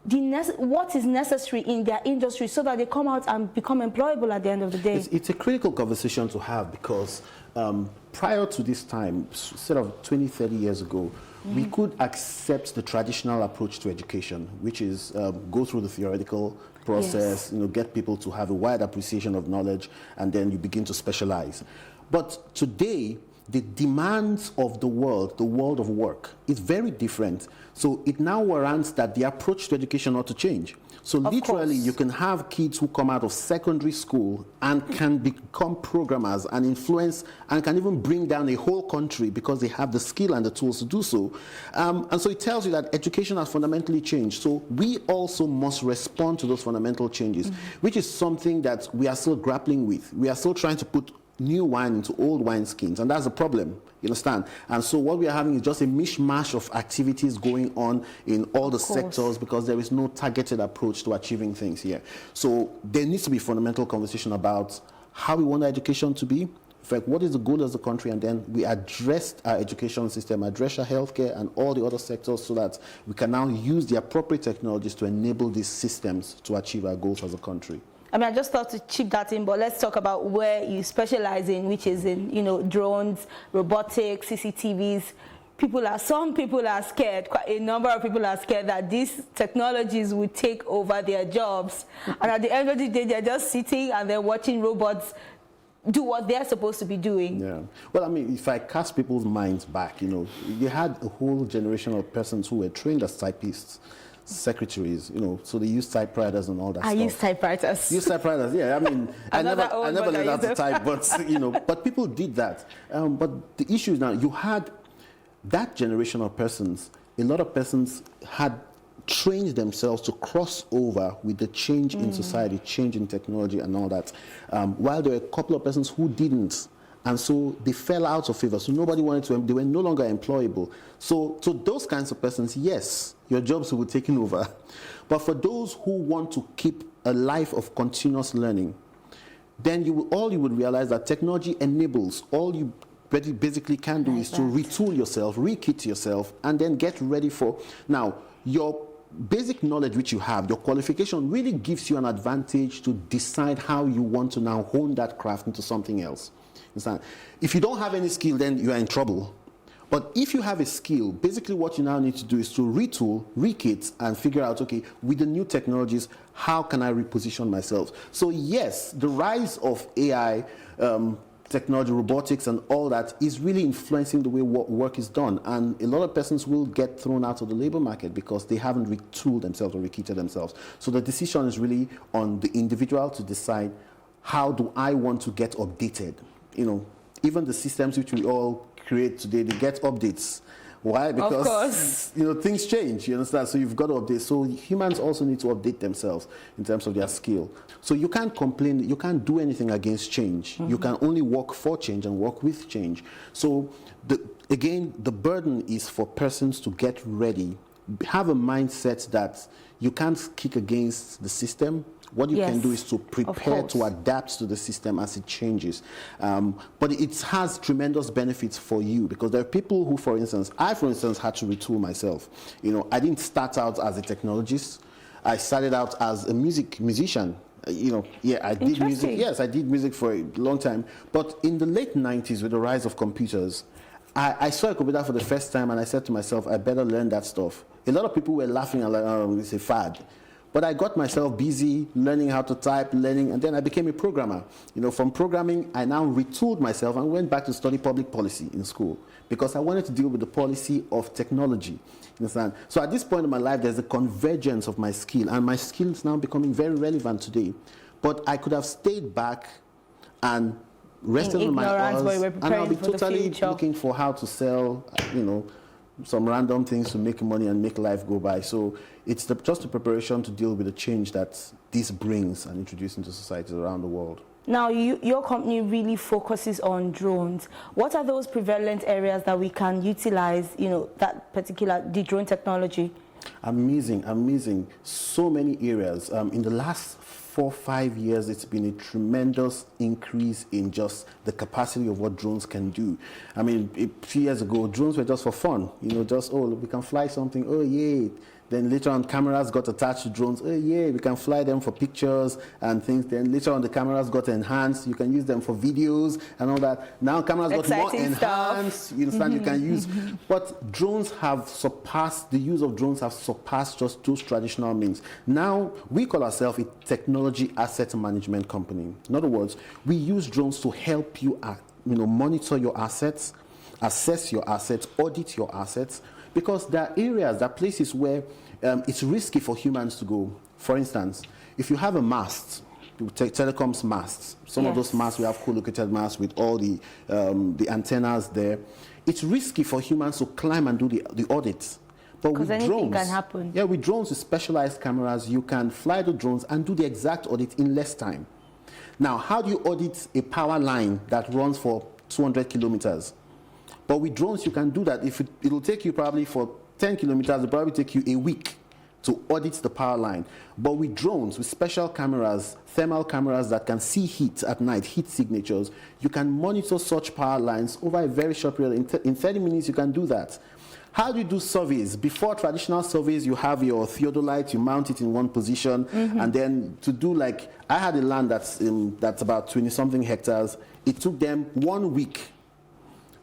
what is necessary in their industry so that they come out and become employable at the end of the day? It's a critical conversation to have because prior to this time, sort of 20, 30 years ago, we could accept the traditional approach to education, which is go through the theoretical process, get people to have a wide appreciation of knowledge, and then you begin to specialize. But today, the demands of the world of work, is very different. So it now warrants that the approach to education ought to change. So literally, you can have kids who come out of secondary school and can become programmers and influence and can even bring down a whole country because they have the skill and the tools to do so. And so it tells you that education has fundamentally changed. So we also must respond to those fundamental changes, which is something that we are still grappling with. We are still trying to put new wine into old wineskins, and that's a problem, you understand? And so what we are having is just a mishmash of activities going on in all the sectors because there is no targeted approach to achieving things here. So there needs to be fundamental conversation about how we want our education to be. In fact, what is the goal of the country, and then we address our education system, address our healthcare and all the other sectors so that we can now use the appropriate technologies to enable these systems to achieve our goals as a country. I mean, I just thought to chip that in, but let's talk about where you specialize in, which is in, drones, robotics, CCTVs. Some people are scared, quite a number of people are scared that these technologies will take over their jobs. And at the end of the day, they're just sitting and they're watching robots do what they're supposed to be doing. Yeah. Well, I mean, if I cast people's minds back, you had a whole generation of persons who were trained as typists, secretaries, so they use typewriters and all that stuff. I use typewriters. Use typewriters, yeah. I mean, I never learned how to type, but but people did that. But the issue is now you had that generation of persons. A lot of persons had trained themselves to cross over with the change in society, change in technology, and all that. While there were a couple of persons who didn't. And so they fell out of favor. So nobody wanted to, they were no longer employable. So those kinds of persons, yes, your jobs will be taken over. But for those who want to keep a life of continuous learning, then all you would realize that technology enables, all you basically can do is to retool yourself, re-kit yourself, and then get ready for, now, your basic knowledge which you have, your qualification really gives you an advantage to decide how you want to now hone that craft into something else. If you don't have any skill, then you are in trouble. But if you have a skill, basically what you now need to do is to retool, re-kit, and figure out, okay, with the new technologies, how can I reposition myself? So yes, the rise of AI, technology, robotics, and all that is really influencing the way work is done. And a lot of persons will get thrown out of the labor market because they haven't retooled themselves or re-kitted themselves. So the decision is really on the individual to decide, how do I want to get updated? Even the systems which we all create today, they get updates. Why? Because things change, you understand? So you've got to update. So humans also need to update themselves in terms of their skill. So you can't complain, you can't do anything against change. You can only work for change and work with change. So again, the burden is for persons to get ready, have a mindset that you can't kick against the system. What you can do is to prepare to adapt to the system as it changes. But it has tremendous benefits for you because there are people who, for instance, I had to retool myself. I didn't start out as a technologist. I started out as a musician. I did music. Yes, I did music for a long time. But in the late 90s, with the rise of computers, I saw a computer for the first time and I said to myself, I better learn that stuff. A lot of people were laughing and like, oh, it's a fad. But I got myself busy learning how to type, and then I became a programmer. From programming, I now retooled myself and went back to study public policy in school because I wanted to deal with the policy of technology. You understand? So at this point in my life, there's a convergence of my skill, and my skill is now becoming very relevant today. But I could have stayed back and rested on my oars, and I'll be totally looking for how to sell, some random things to make money and make life go by. So it's just a preparation to deal with the change that this brings and introduces into societies around the world. Now, your company really focuses on drones. What are those prevalent areas that we can utilize, the drone technology? Amazing. So many areas. In the last 4-5 years, it's been a tremendous increase in just the capacity of what drones can do. I mean, a few years ago, drones were just for fun. We can fly something. Oh, yay. Then later on, cameras got attached to drones. Oh yeah, we can fly them for pictures and things. Then later on, the cameras got enhanced. You can use them for videos and all that. Now cameras got more enhanced. You understand? You can use. But drones have surpassed, the use of drones have surpassed just those traditional means. Now, we call ourselves a technology asset management company. In other words, we use drones to help you, monitor your assets, assess your assets, audit your assets, because there are areas, there are places where it's risky for humans to go. For instance, if you have a mast, telecoms masts, some of those masts, we have co-located masts with all the antennas there. It's risky for humans to climb and do the audits. But with anything drones, can happen. Yeah, with drones, with specialized cameras, you can fly the drones and do the exact audit in less time. Now, how do you audit a power line that runs for 200 kilometers? But with drones, you can do that. If it'll take you probably for 10 kilometers, it'll probably take you a week to audit the power line. But with drones, with special cameras, thermal cameras that can see heat at night, heat signatures, you can monitor such power lines over a very short period. In 30 minutes, you can do that. How do you do surveys? Before traditional surveys, you have your theodolite, you mount it in one position, and then to do like, I had a land that's about 20-something hectares. It took them 1 week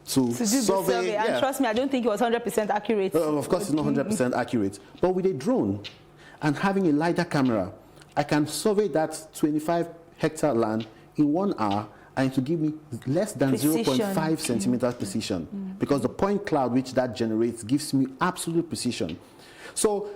to do the survey. And trust me, I don't think it was 100% accurate. Of course, it's not 100% accurate. But with a drone and having a LiDAR camera, I can survey that 25-hectare land in 1 hour, and to give me less than 0.5 centimeters precision, because the point cloud which that generates gives me absolute precision. So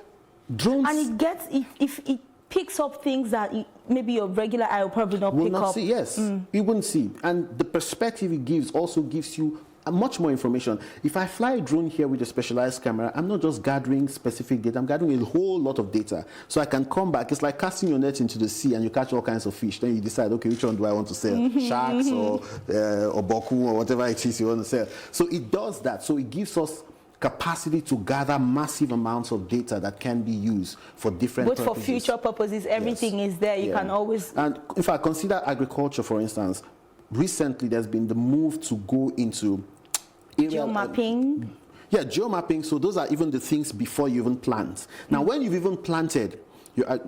drones, and it gets, if it picks up things that maybe your regular eye will probably not pick up. See, yes, you wouldn't see. And the perspective it gives also gives you much more information. If I fly a drone here with a specialized camera, I'm not just gathering specific data, I'm gathering a whole lot of data. So I can come back. It's like casting your net into the sea and you catch all kinds of fish. Then you decide, okay, which one do I want to sell? Sharks or boku or whatever it is you want to sell. So it does that. So it gives us capacity to gather massive amounts of data that can be used for different purposes. But for future purposes, everything is there. You can always... And if I consider agriculture, for instance, recently there's been the move to go into geomapping. Geomapping. So those are even the things before you even plant. Now, when you've even planted,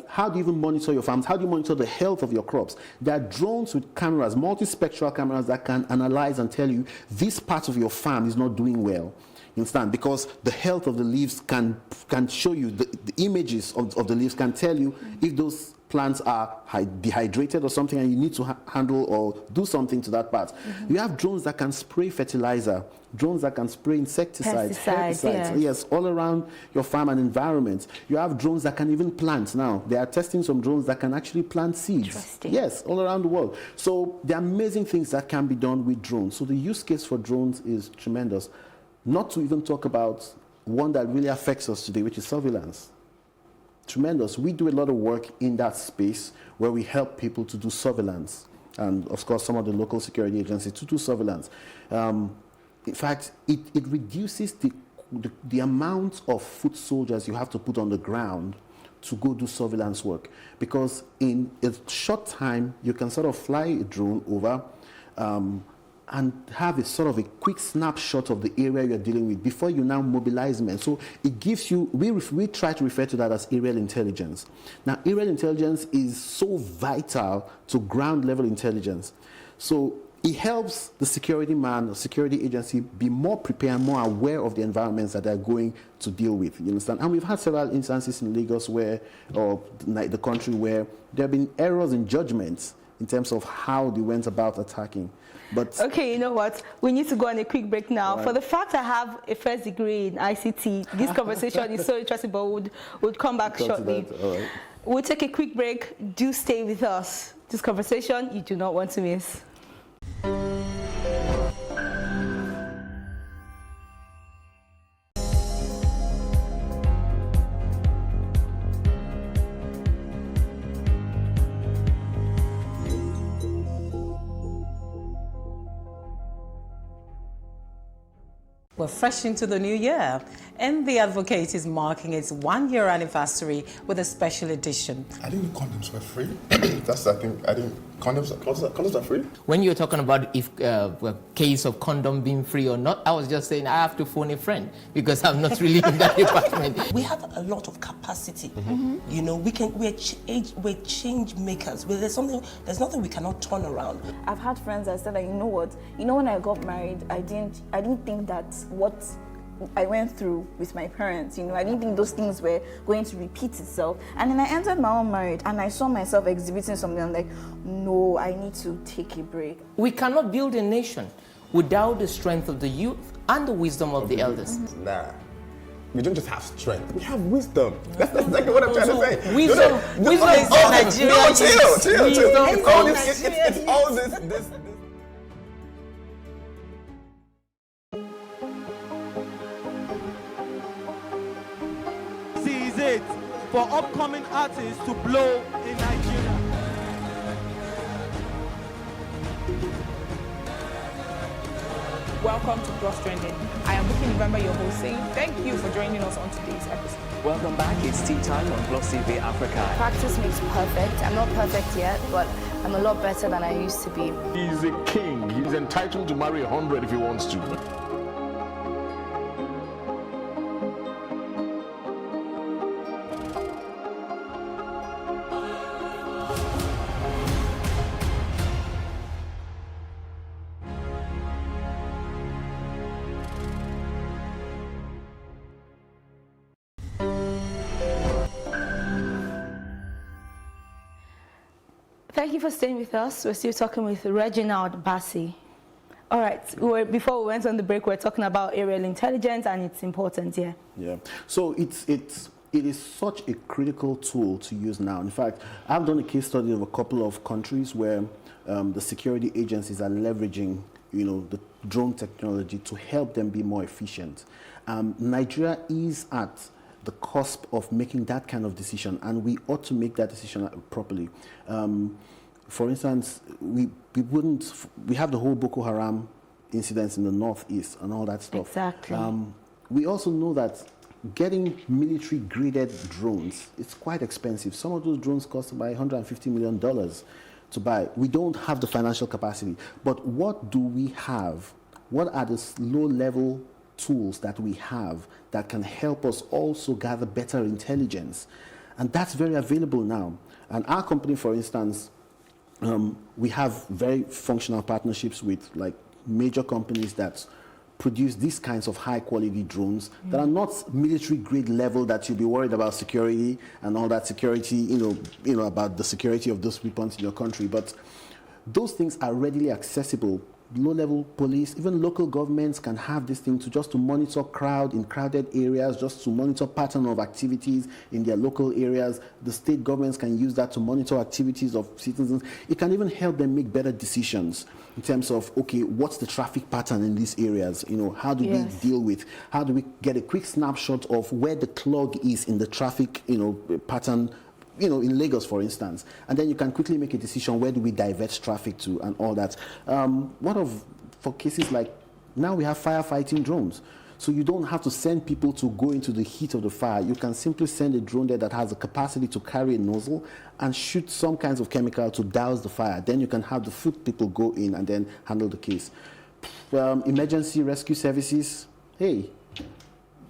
how do you even monitor your farms? How do you monitor the health of your crops? There are drones with cameras, multispectral cameras that can analyze and tell you this part of your farm is not doing well. You understand? Because the health of the leaves can show you, the images of the leaves can tell you if those plants are dehydrated or something and you need to handle or do something to that part. You have drones that can spray fertilizer, drones that can spray insecticides, herbicides, yes, all around your farm and environment. You have drones that can even plant. Now, they are testing some drones that can actually plant seeds. Yes, all around the world. So there are amazing things that can be done with drones. So the use case for drones is tremendous. Not to even talk about one that really affects us today, which is surveillance. Tremendous. We do a lot of work in that space where we help people to do surveillance, and of course some of the local security agencies to do surveillance. In fact, it reduces the amount of foot soldiers you have to put on the ground to go do surveillance work, because in a short time you can sort of fly a drone over and have a sort of a quick snapshot of the area you're dealing with before you now mobilize men. So it gives you, we try to refer to that as aerial intelligence. Now, aerial intelligence is so vital to ground level intelligence. So it helps the security man or security agency be more prepared, more aware of the environments that they're going to deal with. You understand? And we've had several instances in Lagos or the country where there have been errors in judgments in terms of how they went about attacking. But okay, you know what? We need to go on a quick break now. Right. For the fact I have a first degree in ICT, this conversation is so interesting, but we'll come back shortly. Right. We'll take a quick break. Do stay with us. This conversation you do not want to miss. We're fresh into the new year, and The Advocate is marking its 1-year anniversary with a special edition. I didn't know condoms were free. That's the thing. I didn't. Condoms are free? When you're talking about if a case of condom being free or not, I was just saying I have to phone a friend because I'm not really in that department. We have a lot of capacity. You know, we're change makers. There's nothing we cannot turn around. I've had friends that said that, you know what, when I got married, I didn't think that what I went through with my parents, I didn't think those things were going to repeat itself. And then I entered my own marriage and I saw myself exhibiting something. I'm like, no, I need to take a break. We cannot build a nation without the strength of the youth and the wisdom of the elders. Nah. We don't just have strength, we have wisdom. That's exactly what I'm trying to say. Wisdom is Nigeria. Chill. It's all this. Seize it for upcoming artists to blow in Nigeria. Welcome to Cross Trending. I am Booking November, your host, saying thank you for joining us on today's episode. Welcome back. It's tea time on Plus TV Africa. Practice makes perfect. I'm not perfect yet, but I'm a lot better than I used to be. He's a king. He's entitled to marry 100 if he wants to. Thank you for staying with us. We're still talking with Reginald Bassi. All right, before we went on the break, we were talking about aerial intelligence and its importance here. Yeah, so it is such a critical tool to use now. In fact, I've done a case study of a couple of countries where the security agencies are leveraging, the drone technology to help them be more efficient. Nigeria is at the cusp of making that kind of decision, and we ought to make that decision properly. For instance, we have the whole Boko Haram incidents in the northeast and all that stuff. Exactly. We also know that getting military-graded drones, it's quite expensive. Some of those drones cost about $150 million to buy. We don't have the financial capacity. But what do we have? What are the low-level tools that we have that can help us also gather better intelligence? And that's very available now. And our company, for instance, we have very functional partnerships with major companies that produce these kinds of high quality drones that are not military grade level that you'll be worried about security and all that security, about the security of those weapons in your country. But those things are readily accessible. Low-level police, even local governments can have this thing to monitor crowd in crowded areas, just to monitor pattern of activities in their local areas. The state governments can use that to monitor activities of citizens. It can even help them make better decisions in terms of, okay, what's the traffic pattern in these areas? How do we deal with, how do we get a quick snapshot of where the clog is in the traffic, pattern, in Lagos, for instance, and then you can quickly make a decision, where do we divert traffic to and all that. For cases like, now we have firefighting drones, so you don't have to send people to go into the heat of the fire. You can simply send a drone there that has the capacity to carry a nozzle and shoot some kinds of chemical to douse the fire. Then you can have the foot people go in and then handle the case. Emergency rescue services, hey,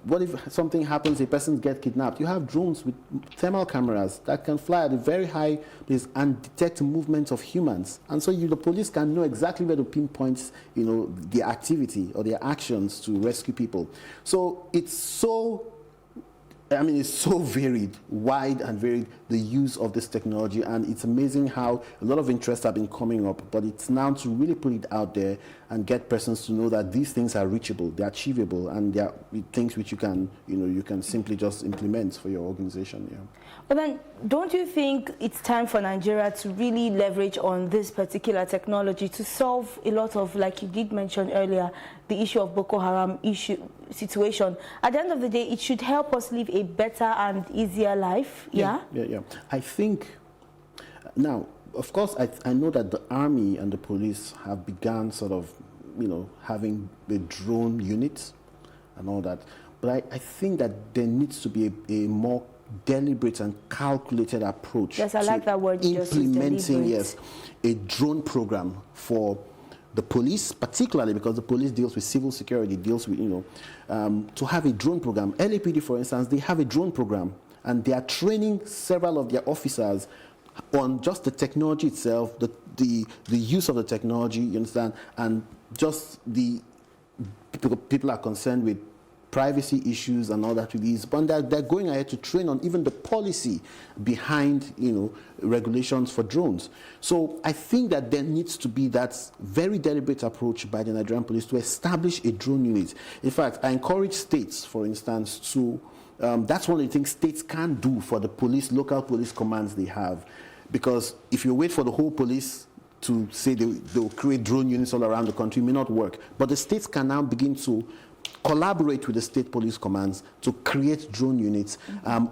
what if something happens, a person gets kidnapped? You have drones with thermal cameras that can fly at a very high place and detect movements of humans. And so the police can know exactly where to pinpoint, their activity or their actions to rescue people. So it's so varied, wide and varied, the use of this technology, and it's amazing how a lot of interests have been coming up, but it's now to really put it out there and get persons to know that these things are reachable, they're achievable, and they're things which you can simply just implement for your organization. Yeah. But then, don't you think it's time for Nigeria to really leverage on this particular technology to solve a lot of, like you did mention earlier, the issue of Boko Haram situation? At the end of the day, it should help us live a better and easier life, yeah? Yeah. I think, now, of course, I know that the army and the police have begun sort of, having the drone units. and all that. But I think that there needs to be a more deliberate and calculated approach. Yes, I like that word you just used, implementing, deliberate. yes, a drone program for the police, particularly because the police deals with civil security, deals with, to have a drone program. LAPD, for instance, they have a drone program, and they are training several of their officers on just the technology itself, the use of the technology, you understand, and just the people are concerned with privacy issues and all that with these, but they're going ahead to train on even the policy behind, regulations for drones. So I think that there needs to be that very deliberate approach by the Nigerian police to establish a drone unit. In fact, I encourage states, for instance, to, that's one of the things states can do for the police, local police commands they have. Because if you wait for the whole police to say they'll create drone units all around the country, it may not work. But the states can now begin to collaborate with the state police commands to create drone units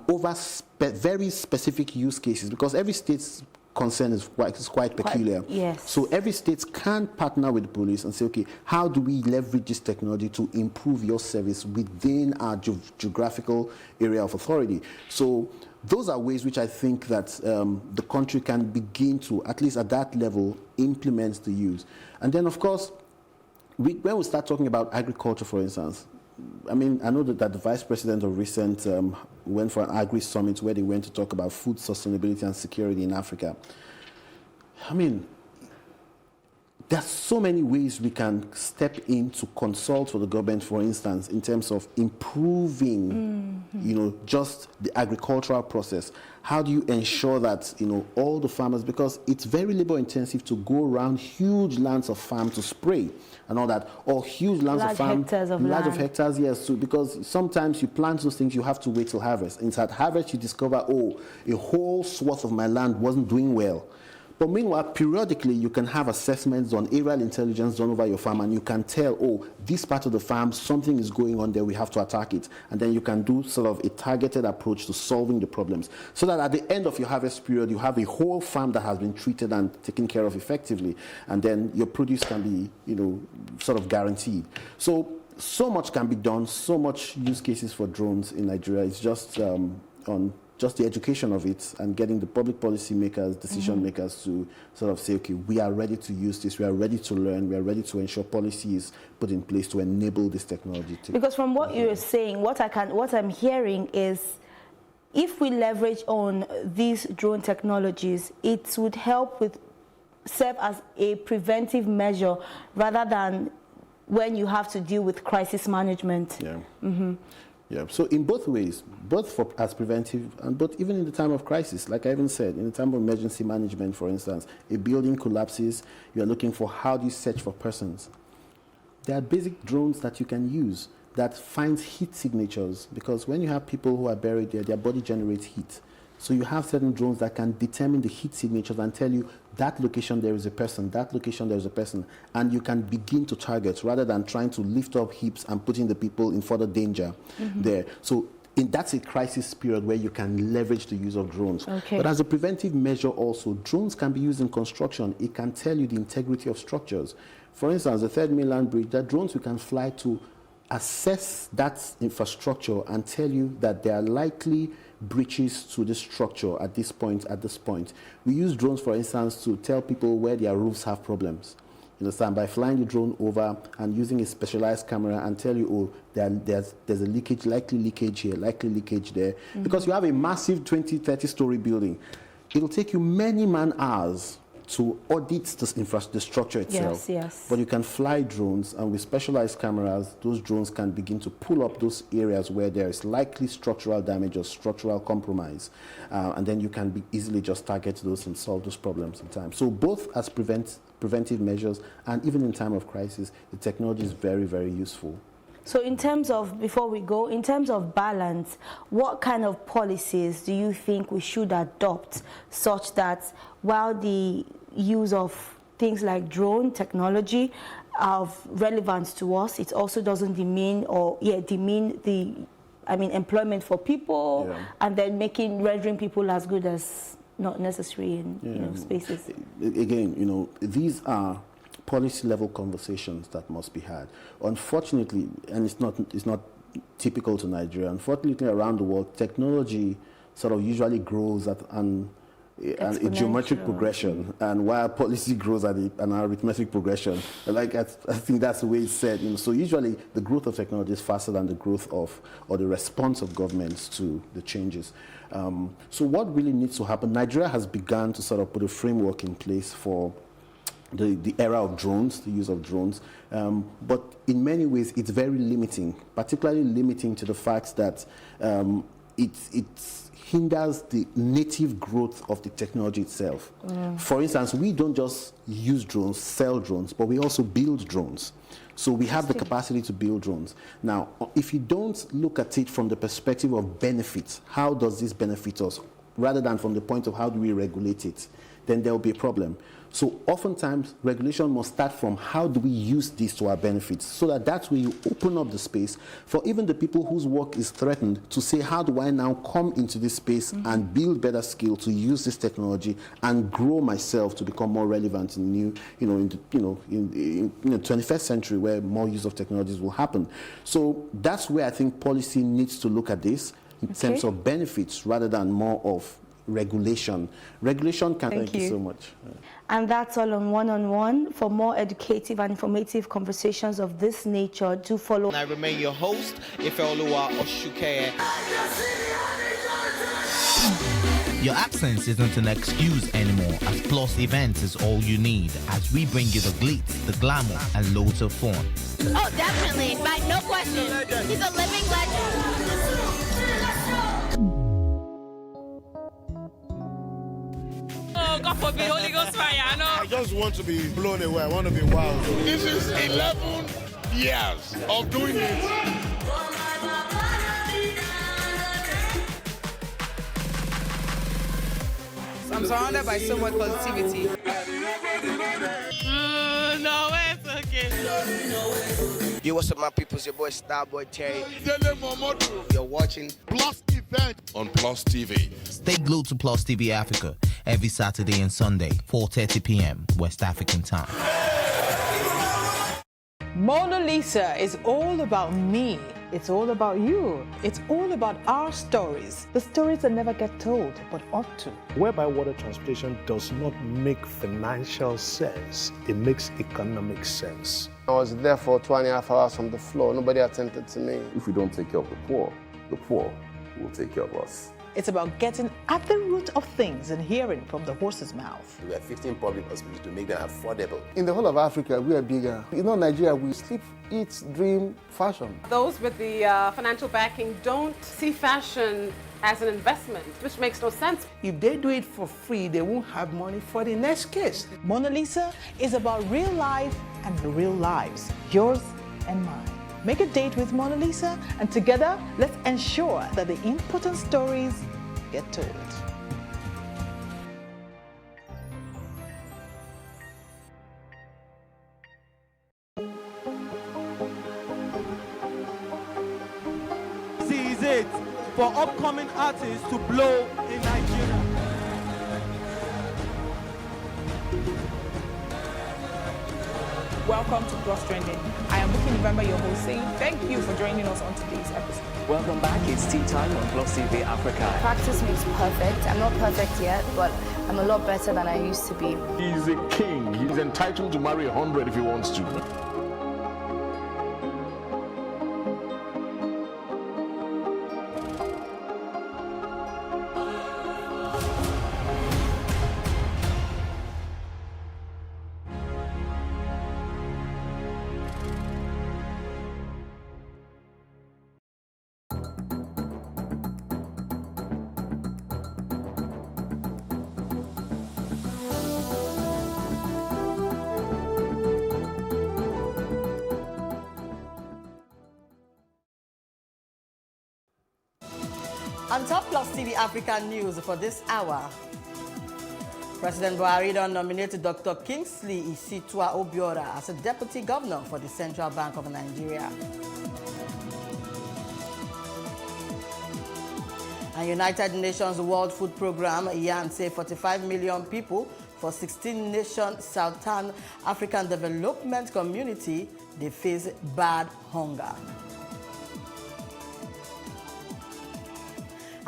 over very specific use cases, because every state's concern is quite peculiar. Yes. So every state can partner with the police and say, okay, how do we leverage this technology to improve your service within our geographical area of authority? So those are ways which I think that the country can begin to, at least at that level, implement the use. And then, of course, when we start talking about agriculture, for instance, I mean, I know that the vice president of recent went for an agri-summit where they went to talk about food sustainability and security in Africa. I mean, there's so many ways we can step in to consult for the government, for instance, in terms of improving, just the agricultural process. How do you ensure that, all the farmers, because it's very labor intensive to go around huge lands of farm to spray and all that, or huge lands of farm, large of hectares, yes, so because sometimes you plant those things, you have to wait till harvest. And at harvest, you discover, a whole swath of my land wasn't doing well. But meanwhile, periodically, you can have assessments on aerial intelligence done over your farm, and you can tell, this part of the farm, something is going on there, we have to attack it. And then you can do sort of a targeted approach to solving the problems. So that at the end of your harvest period, you have a whole farm that has been treated and taken care of effectively. And then your produce can be, sort of guaranteed. So much can be done, so much use cases for drones in Nigeria. It's just on just the education of it and getting the public policy makers, decision makers to sort of say, okay, we are ready to use this, we are ready to learn, we are ready to ensure policy is put in place to enable this technology. Because from what you're saying, what I'm hearing is, if we leverage on these drone technologies, it would serve as a preventive measure rather than when you have to deal with crisis management. Yeah. Yeah, so in both ways, both as preventive but even in the time of crisis, like I even said, in the time of emergency management, for instance, a building collapses, you're looking for how do you search for persons. There are basic drones that you can use that finds heat signatures, because when you have people who are buried there, their body generates heat. So you have certain drones that can determine the heat signatures and tell you that location there is a person, that location there is a person, and you can begin to target rather than trying to lift up heaps and putting the people in further danger there. So that's a crisis period where you can leverage the use of drones. Okay. But as a preventive measure also, drones can be used in construction. It can tell you the integrity of structures. For instance, the Third Mainland Bridge, there are drones we can fly to assess that infrastructure and tell you that there are likely breaches to the structure at this point, We use drones, for instance, to tell people where their roofs have problems. You understand? By flying the drone over and using a specialized camera and tell you, there's a leakage, likely leakage here, likely leakage there. Because you have a massive 20, 30-story building. It'll take you many man-hours to audit the structure itself. Yes. But you can fly drones, and with specialized cameras, those drones can begin to pull up those areas where there is likely structural damage or structural compromise. And then you can easily just target those and solve those problems in time. So both as preventive measures and even in time of crisis, the technology is very, very useful. So in terms of, before we go, in terms of balance, what kind of policies do you think we should adopt such that while the use of things like drone technology are of relevance to us, it also doesn't demean the employment for people, and then rendering people as good as not necessary in spaces? Again, these are policy level conversations that must be had. Unfortunately, and it's not typical to Nigeria. Unfortunately, around the world, technology sort of usually grows at a geometric progression, and while policy grows at an arithmetic progression. Like I think that's the way it's said. So usually the growth of technology is faster than the growth of or the response of governments to the changes. So what really needs to happen? Nigeria has begun to sort of put a framework in place for the era of drones, the use of drones, but in many ways it's very limiting, particularly limiting to the fact that it hinders the native growth of the technology itself. For instance, we don't just use drones, sell drones, but we also build drones. So we have the capacity to build drones. Now, if you don't look at it from the perspective of benefits, how does this benefit us, rather than from the point of how do we regulate it, then there will be a problem. So oftentimes, regulation must start from how do we use this to our benefits, so that that's where you open up the space for even the people whose work is threatened to say, how do I now come into this space and build better skill to use this technology and grow myself to become more relevant in in the 21st century, where more use of technologies will happen. So that's where I think policy needs to look at this in terms of benefits rather than more of regulation. Regulation can... Thank you so much. And that's all on One-on-One. For more educative and informative conversations of this nature, do follow. And I remain your host, Ifeoluwa Oshukeye. Your absence isn't an excuse anymore, as Plus Events is all you need, as we bring you the glitz, the glamour, and loads of fun. Oh, definitely. No question. He's a living legend. Oh, God forbid, Holy Ghost fire, I know. I just want to be blown away. I want to be wild. This is 11 years of doing it. I'm surrounded by so much positivity. No, it's okay. Yo, what's up, my people? It's your boy Starboy Terry. You're watching Plus Event on Plus TV. Stay glued to Plus TV Africa every Saturday and Sunday, 4:30 p.m. West African time. Mona Lisa is all about me. It's all about you. It's all about our stories. The stories that never get told, but ought to. Whereby water transportation does not make financial sense, it makes economic sense. I was there for 2.5 hours on the floor. Nobody attended to me. If we don't take care of the poor will take care of us. It's about getting at the root of things and hearing from the horse's mouth. We have 15 public hospitals to make them affordable. In the whole of Africa, we are bigger. Nigeria, we sleep, eat, dream, fashion. Those with the financial backing don't see fashion as an investment, which makes no sense. If they do it for free, they won't have money for the next case. Mona Lisa is about real life and real lives, yours and mine. Make a date with Mona Lisa, and together, let's ensure that the important stories get told. This is it for upcoming artists to blow in Nigeria. Welcome to Plus Trending. I am Bookie November, your host, saying thank you for joining us on today's episode. Welcome back. It's tea time on Plus TV Africa. Practice makes perfect. I'm not perfect yet, but I'm a lot better than I used to be. He's a king. He's entitled to marry 100 if he wants to. On Top Plus TV Africa news for this hour, President Buhari nominated Dr. Kingsley Isitwa Obiora as a deputy governor for the Central Bank of Nigeria. And United Nations World Food Programme, YAN, say 45 million people for 16-nation Southern African Development Community, they face bad hunger.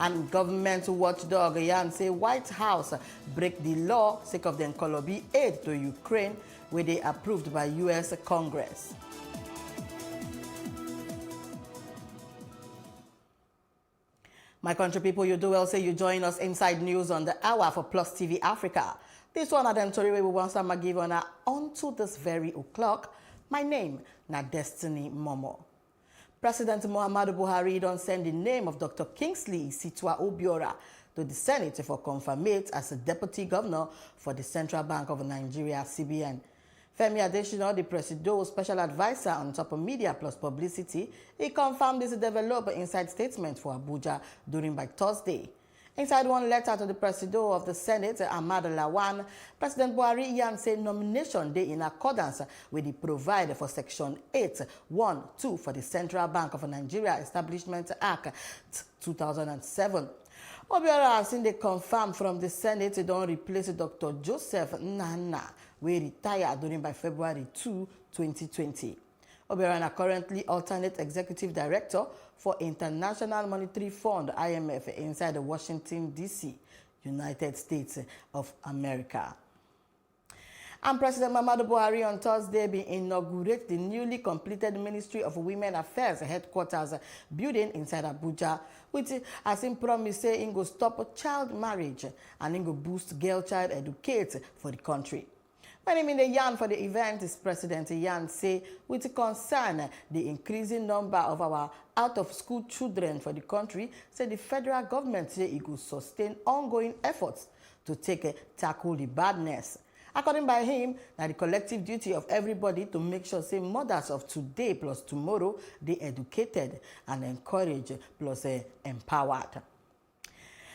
And government watchdog Yan say White House break the law sake of the Nkolobi aid to Ukraine where they approved by U.S. Congress. My country people, you do well say you join us inside news on the hour for Plus TV Africa. This one at them story we want to give on unto this very o'clock. My name na Destiny Momo. President Muhammadu Buhari don't send the name of Dr. Kingsley Isitua Obiora to the Senate for confirmation as a deputy governor for the Central Bank of Nigeria, CBN. Femi Adesina, the Presido special advisor on top of media plus publicity, he confirmed this development inside statement for Abuja during by Thursday. Inside one letter to the Presido of the Senate, Ahmad Lawan, President Buhari Yan said nomination day in accordance with the provide for Section 8(1)(2) for the Central Bank of Nigeria Establishment Act 2007. Obiora has seen they confirm from the Senate they don't replace Dr. Joseph Nana, we retired during by February 2, 2020. Obiora is currently alternate executive director for International Monetary Fund, IMF, inside the Washington, D.C., United States of America. And President Muhammadu Buhari on Thursday will inaugurate the newly completed Ministry of Women Affairs headquarters building inside Abuja, which as in promise say it will stop child marriage and it will boost girl-child educate for the country. When him in the yarn for the event, is President Yan say, with concern the increasing number of our out-of-school children for the country, say the federal government say it will sustain ongoing efforts to tackle the badness. According by him, now the collective duty of everybody to make sure say mothers of today plus tomorrow they educated and encouraged plus empowered.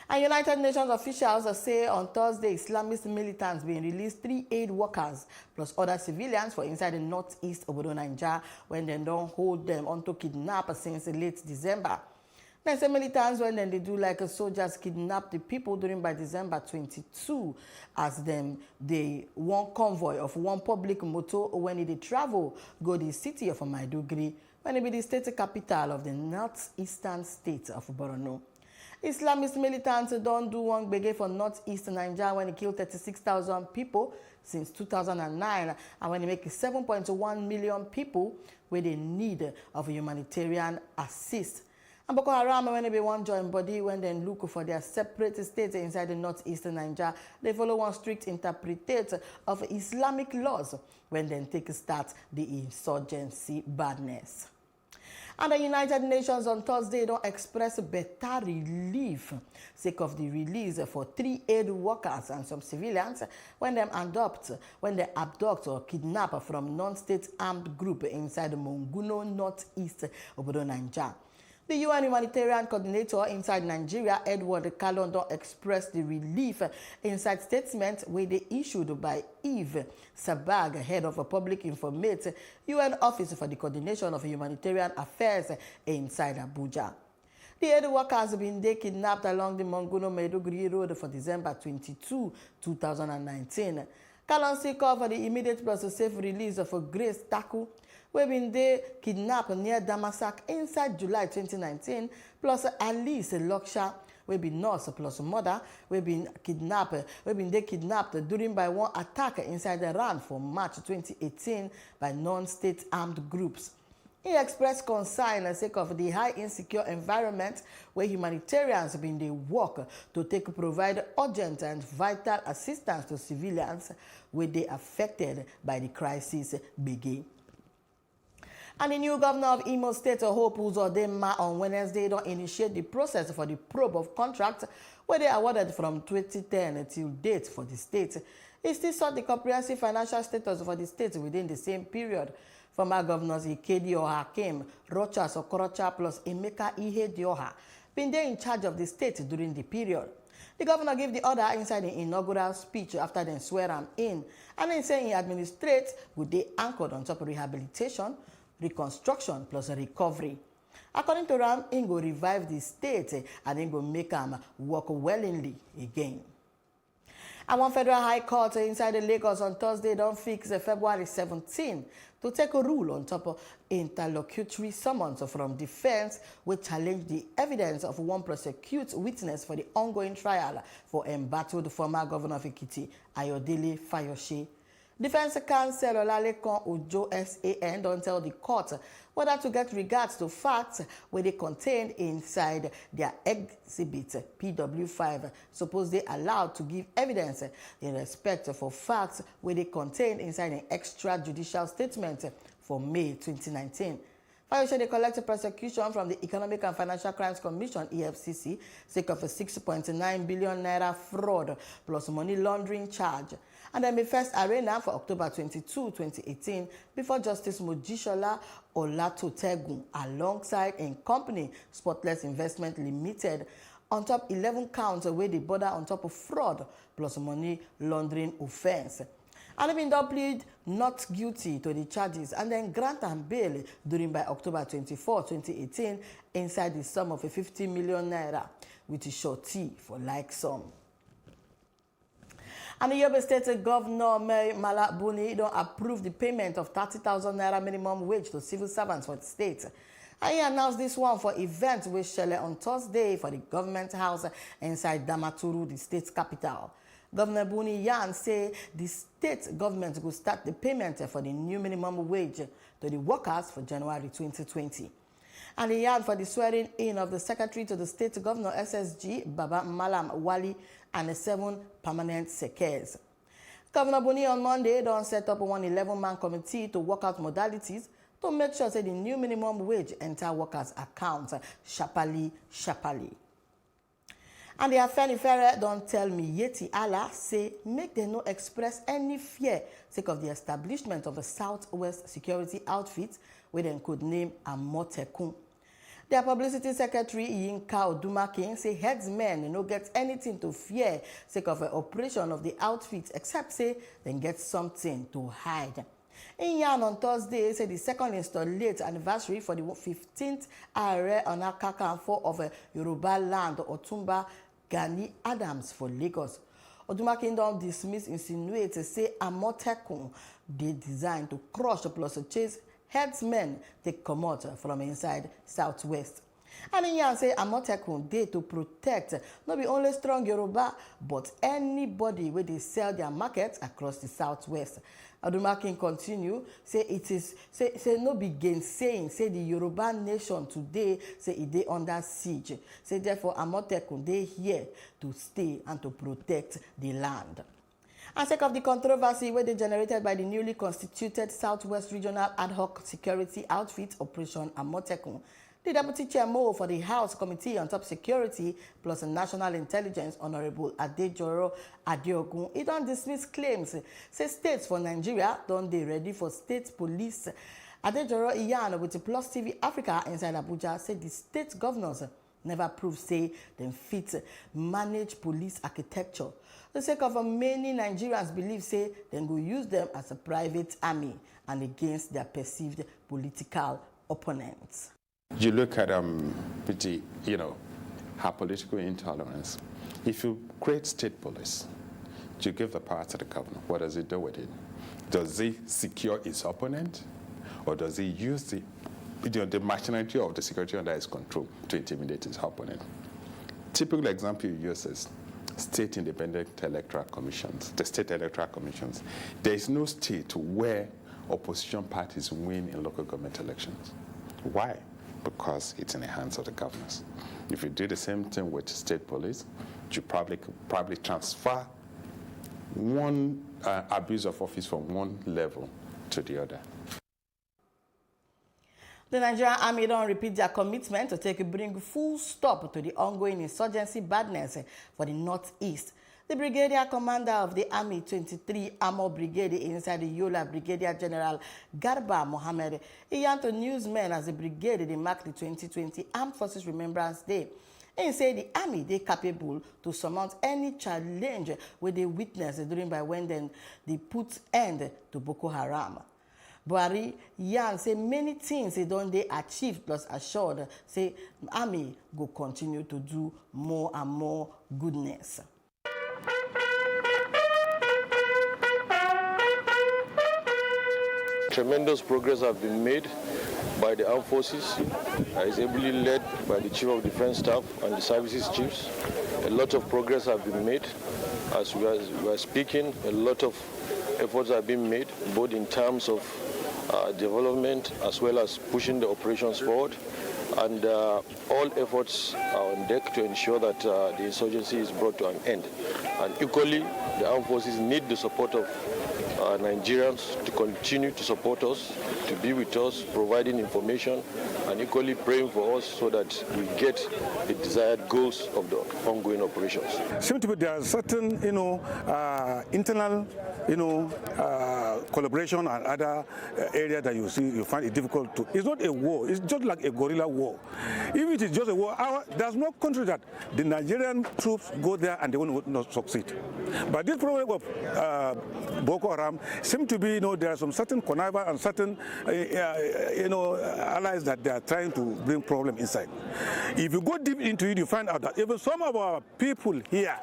And United Nations officials say on Thursday, Islamist militants being released 3 aid workers plus other civilians for inside the northeast Obodo Nigeria when they don't hold them onto kidnap since late December. Then say militants when they do like soldiers kidnap the people during by December 22 as they one convoy of one public motor when they travel go the city of Maiduguri when it be the state capital of the northeastern state of Borno. Islamist militants don't do one bege for northeast Nigeria when it killed 36,000 people since 2009 and when it make 7.1 million people where they need of humanitarian assist. And Boko Haram when they be one join body when they look for their separate states inside the northeast Nigeria, they follow one strict interpretation of Islamic laws when they take start the insurgency badness. And the United Nations on Thursday don't express better relief sake of the release for 3 aid workers and some civilians when they abduct or kidnap from non-state armed group inside the Monguno northeast Obodo Nigeria. The UN humanitarian coordinator inside Nigeria, Edward Kalondo, expressed the relief inside statement where they issued by Eve Sabag, head of a public information, UN Office for the Coordination of Humanitarian Affairs inside Abuja. The aid workers have been kidnapped along the Monguno Maiduguri Road for December 22, 2019. Kalonsi called for the immediate plus safe release of Grace Taku, we been kidnapped near Damasak inside July 2019, plus Alice Loksha, we been nurse plus mother, we been kidnapped during by one attack inside Iran for March 2018 by non-state armed groups. He expressed concern sake of the high insecure environment where humanitarians have been work to provide urgent and vital assistance to civilians where they affected by the crisis begin. And the new governor of Imo State, Hope Uzodinma, on Wednesday don't initiate the process for the probe of contract where they awarded from 2010 till date for the state. He still sought the comprehensive financial status for the state within the same period. Former governors Ikedi Hakim, Rochas Okorocha plus Emeka Ihe Dioha been there in charge of the state during the period. The governor gave the order inside the inaugural speech after they swear him in, and then saying he administrates would they anchored on top of rehabilitation, reconstruction plus recovery. According to Ram, he will revive the state and he will make them work willingly again. And one federal high court inside the Lagos on Thursday don't fix February 17 to take a rule on top of interlocutory summons from defense which challenge the evidence of one prosecuted witness for the ongoing trial for embattled former governor of Ekiti, Ayodele Fayose. Defense counsel Olalekan Ojo SAN don't tell the court whether to get regards to facts where they contained inside their exhibit PW5, suppose they allowed to give evidence in respect for facts where they contained inside an extrajudicial statement for May 2019. Fayose they collected prosecution from the Economic and Financial Crimes Commission (EFCC) sake of a 6.9 billion naira fraud plus money laundering charge, and then be first arena for October 22, 2018, before Justice Mojisola Olatotegun alongside in company Spotless Investment Limited on top 11 counts where they border on top of fraud plus money laundering offense. And have been plead not guilty to the charges and then grant and bail during by October 24, 2018 inside the sum of a 50 million naira with a shorty for like sum. And the Yobe State Governor Mary Malabuni don't approve the payment of 30,000 naira minimum wage to civil servants for the state. And he announced this one for event with Shele on Thursday for the government house inside Damaturu, the state's capital. Governor Buni Yan say the state government will start the payment for the new minimum wage to the workers for January 2020. And the yarn for the swearing in of the secretary to the state governor SSG, Baba Malam Wali, and the 7 permanent sekers. Governor Buni on Monday don't set up one 11-man committee to work out modalities to make sure that the new minimum wage enter workers' accounts sharply. And the Afenifere don't tell me Yeti Allah say make them no express any fear sake of the establishment of a Southwest security outfit where they could name Amotekun. Their publicity secretary Yinka Odumakin say headsmen no get anything to fear sake of an operation of the outfit except say they get something to hide. In Yan on Thursday, say the second installed anniversary for the 15th Ààrẹ Ọ̀nà Kakanfò of Yoruba land, Otumba Gani Adams for Lagos. Odumakin don dismiss insinuate say Amotekun they designed to crush plus chase headsmen take comot from inside Southwest. And in Yan say Amotekun dey to protect not be only strong Yoruba but anybody where they sell their markets across the Southwest. Odumakin continue say it is say no be gainsaying say the Yoruba nation today say it dey under siege. Say therefore Amotekun dey here to stay and to protect the land. And sake of the controversy where they generated by the newly constituted Southwest Regional Ad Hoc Security Outfit Operation Amotekun, the Deputy Chairman for the House Committee on Top Security plus National Intelligence, Honorable Adejoro Adeogun, he don't dismiss claims. Say states for Nigeria don't they ready for state police. Adejoro Iyan with the Plus TV Africa inside Abuja said the state governors never prove say them fit manage police architecture. The sake of many Nigerians believe say them go use them as a private army and against their perceived political opponents. You look at her political intolerance. If you create state police, you give the power to the governor. What does he do with it? Does he secure his opponent, or does he use the machinery of the security under his control to intimidate his opponent? Typical example you use is state independent electoral commissions, the state electoral commissions. There is no state where opposition parties win in local government elections. Why? Because it's in the hands of the governors. If you do the same thing with state police, you probably transfer one abuse of office from one level to the other. The Nigerian Army don't repeat their commitment to bring full stop to the ongoing insurgency badness for the Northeast. The Brigadier Commander of the Army 23 Armor Brigade inside the Yola, Brigadier General Garba Mohammed, he yarned to newsmen as the brigade they marked the 2020 Armed Forces Remembrance Day. He said the Army they capable to surmount any challenge where they witness during by when then they put end to Boko Haram. Buhari Yan say many things they don't they achieve plus assured say Army go continue to do more and more goodness. tremendous progress has been made by the armed forces. It's ably led by the Chief of Defense Staff and the services chiefs. A lot of progress has been made. As we are speaking, a lot of efforts have been made, both in terms of development as well as pushing the operations forward. And all efforts are on deck to ensure that the insurgency is brought to an end. And equally, the armed forces need the support of Nigerians to continue to support us, to be with us, providing information, and equally praying for us so that we get the desired goals of the ongoing operations. Seems to be there are certain, internal, collaboration and other areas that you find it difficult to. It's not a war. It's just like a guerrilla war. If it is just a war, there's no country that the Nigerian troops go there and they will not succeed. But this problem of Boko Haram seems to be, there are some certain connivance and certain, allies that they are trying to bring problem inside. If you go deep into it, you find out that even some of our people here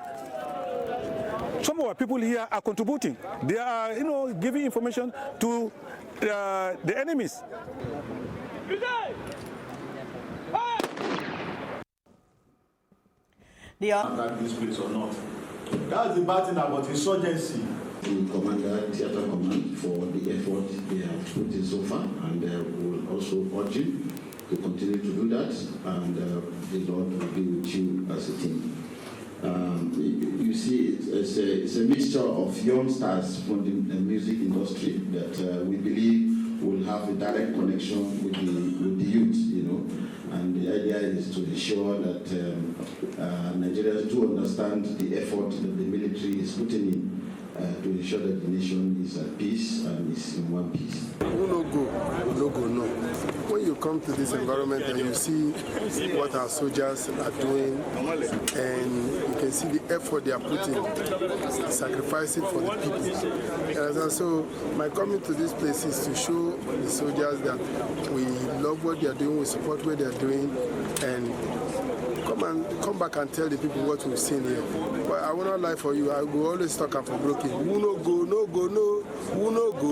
are contributing. They are, giving information to the enemies. Attack this place or not. That's the bad thing about insurgency. The Commander, Theatre Command, for the effort they have put in so far, and we will also urge him to continue to do that, and the Lord will be with you as a team. You see, it's a mixture of young stars from the music industry that we believe will have a direct connection with the youth, and the idea is to ensure that Nigerians do understand the effort that the military is putting in to ensure that the nation is at peace and is in one piece. No go, no. When you come to this environment and you see what our soldiers are doing, and you can see the effort they are putting, sacrificing for the people. And so my coming to this place is to show the soldiers that we love what they are doing, we support what they are doing, and come back and tell the people what we've seen here. But I will not lie for you. I will always talk for broken. Who no go, no go, no. Who no go.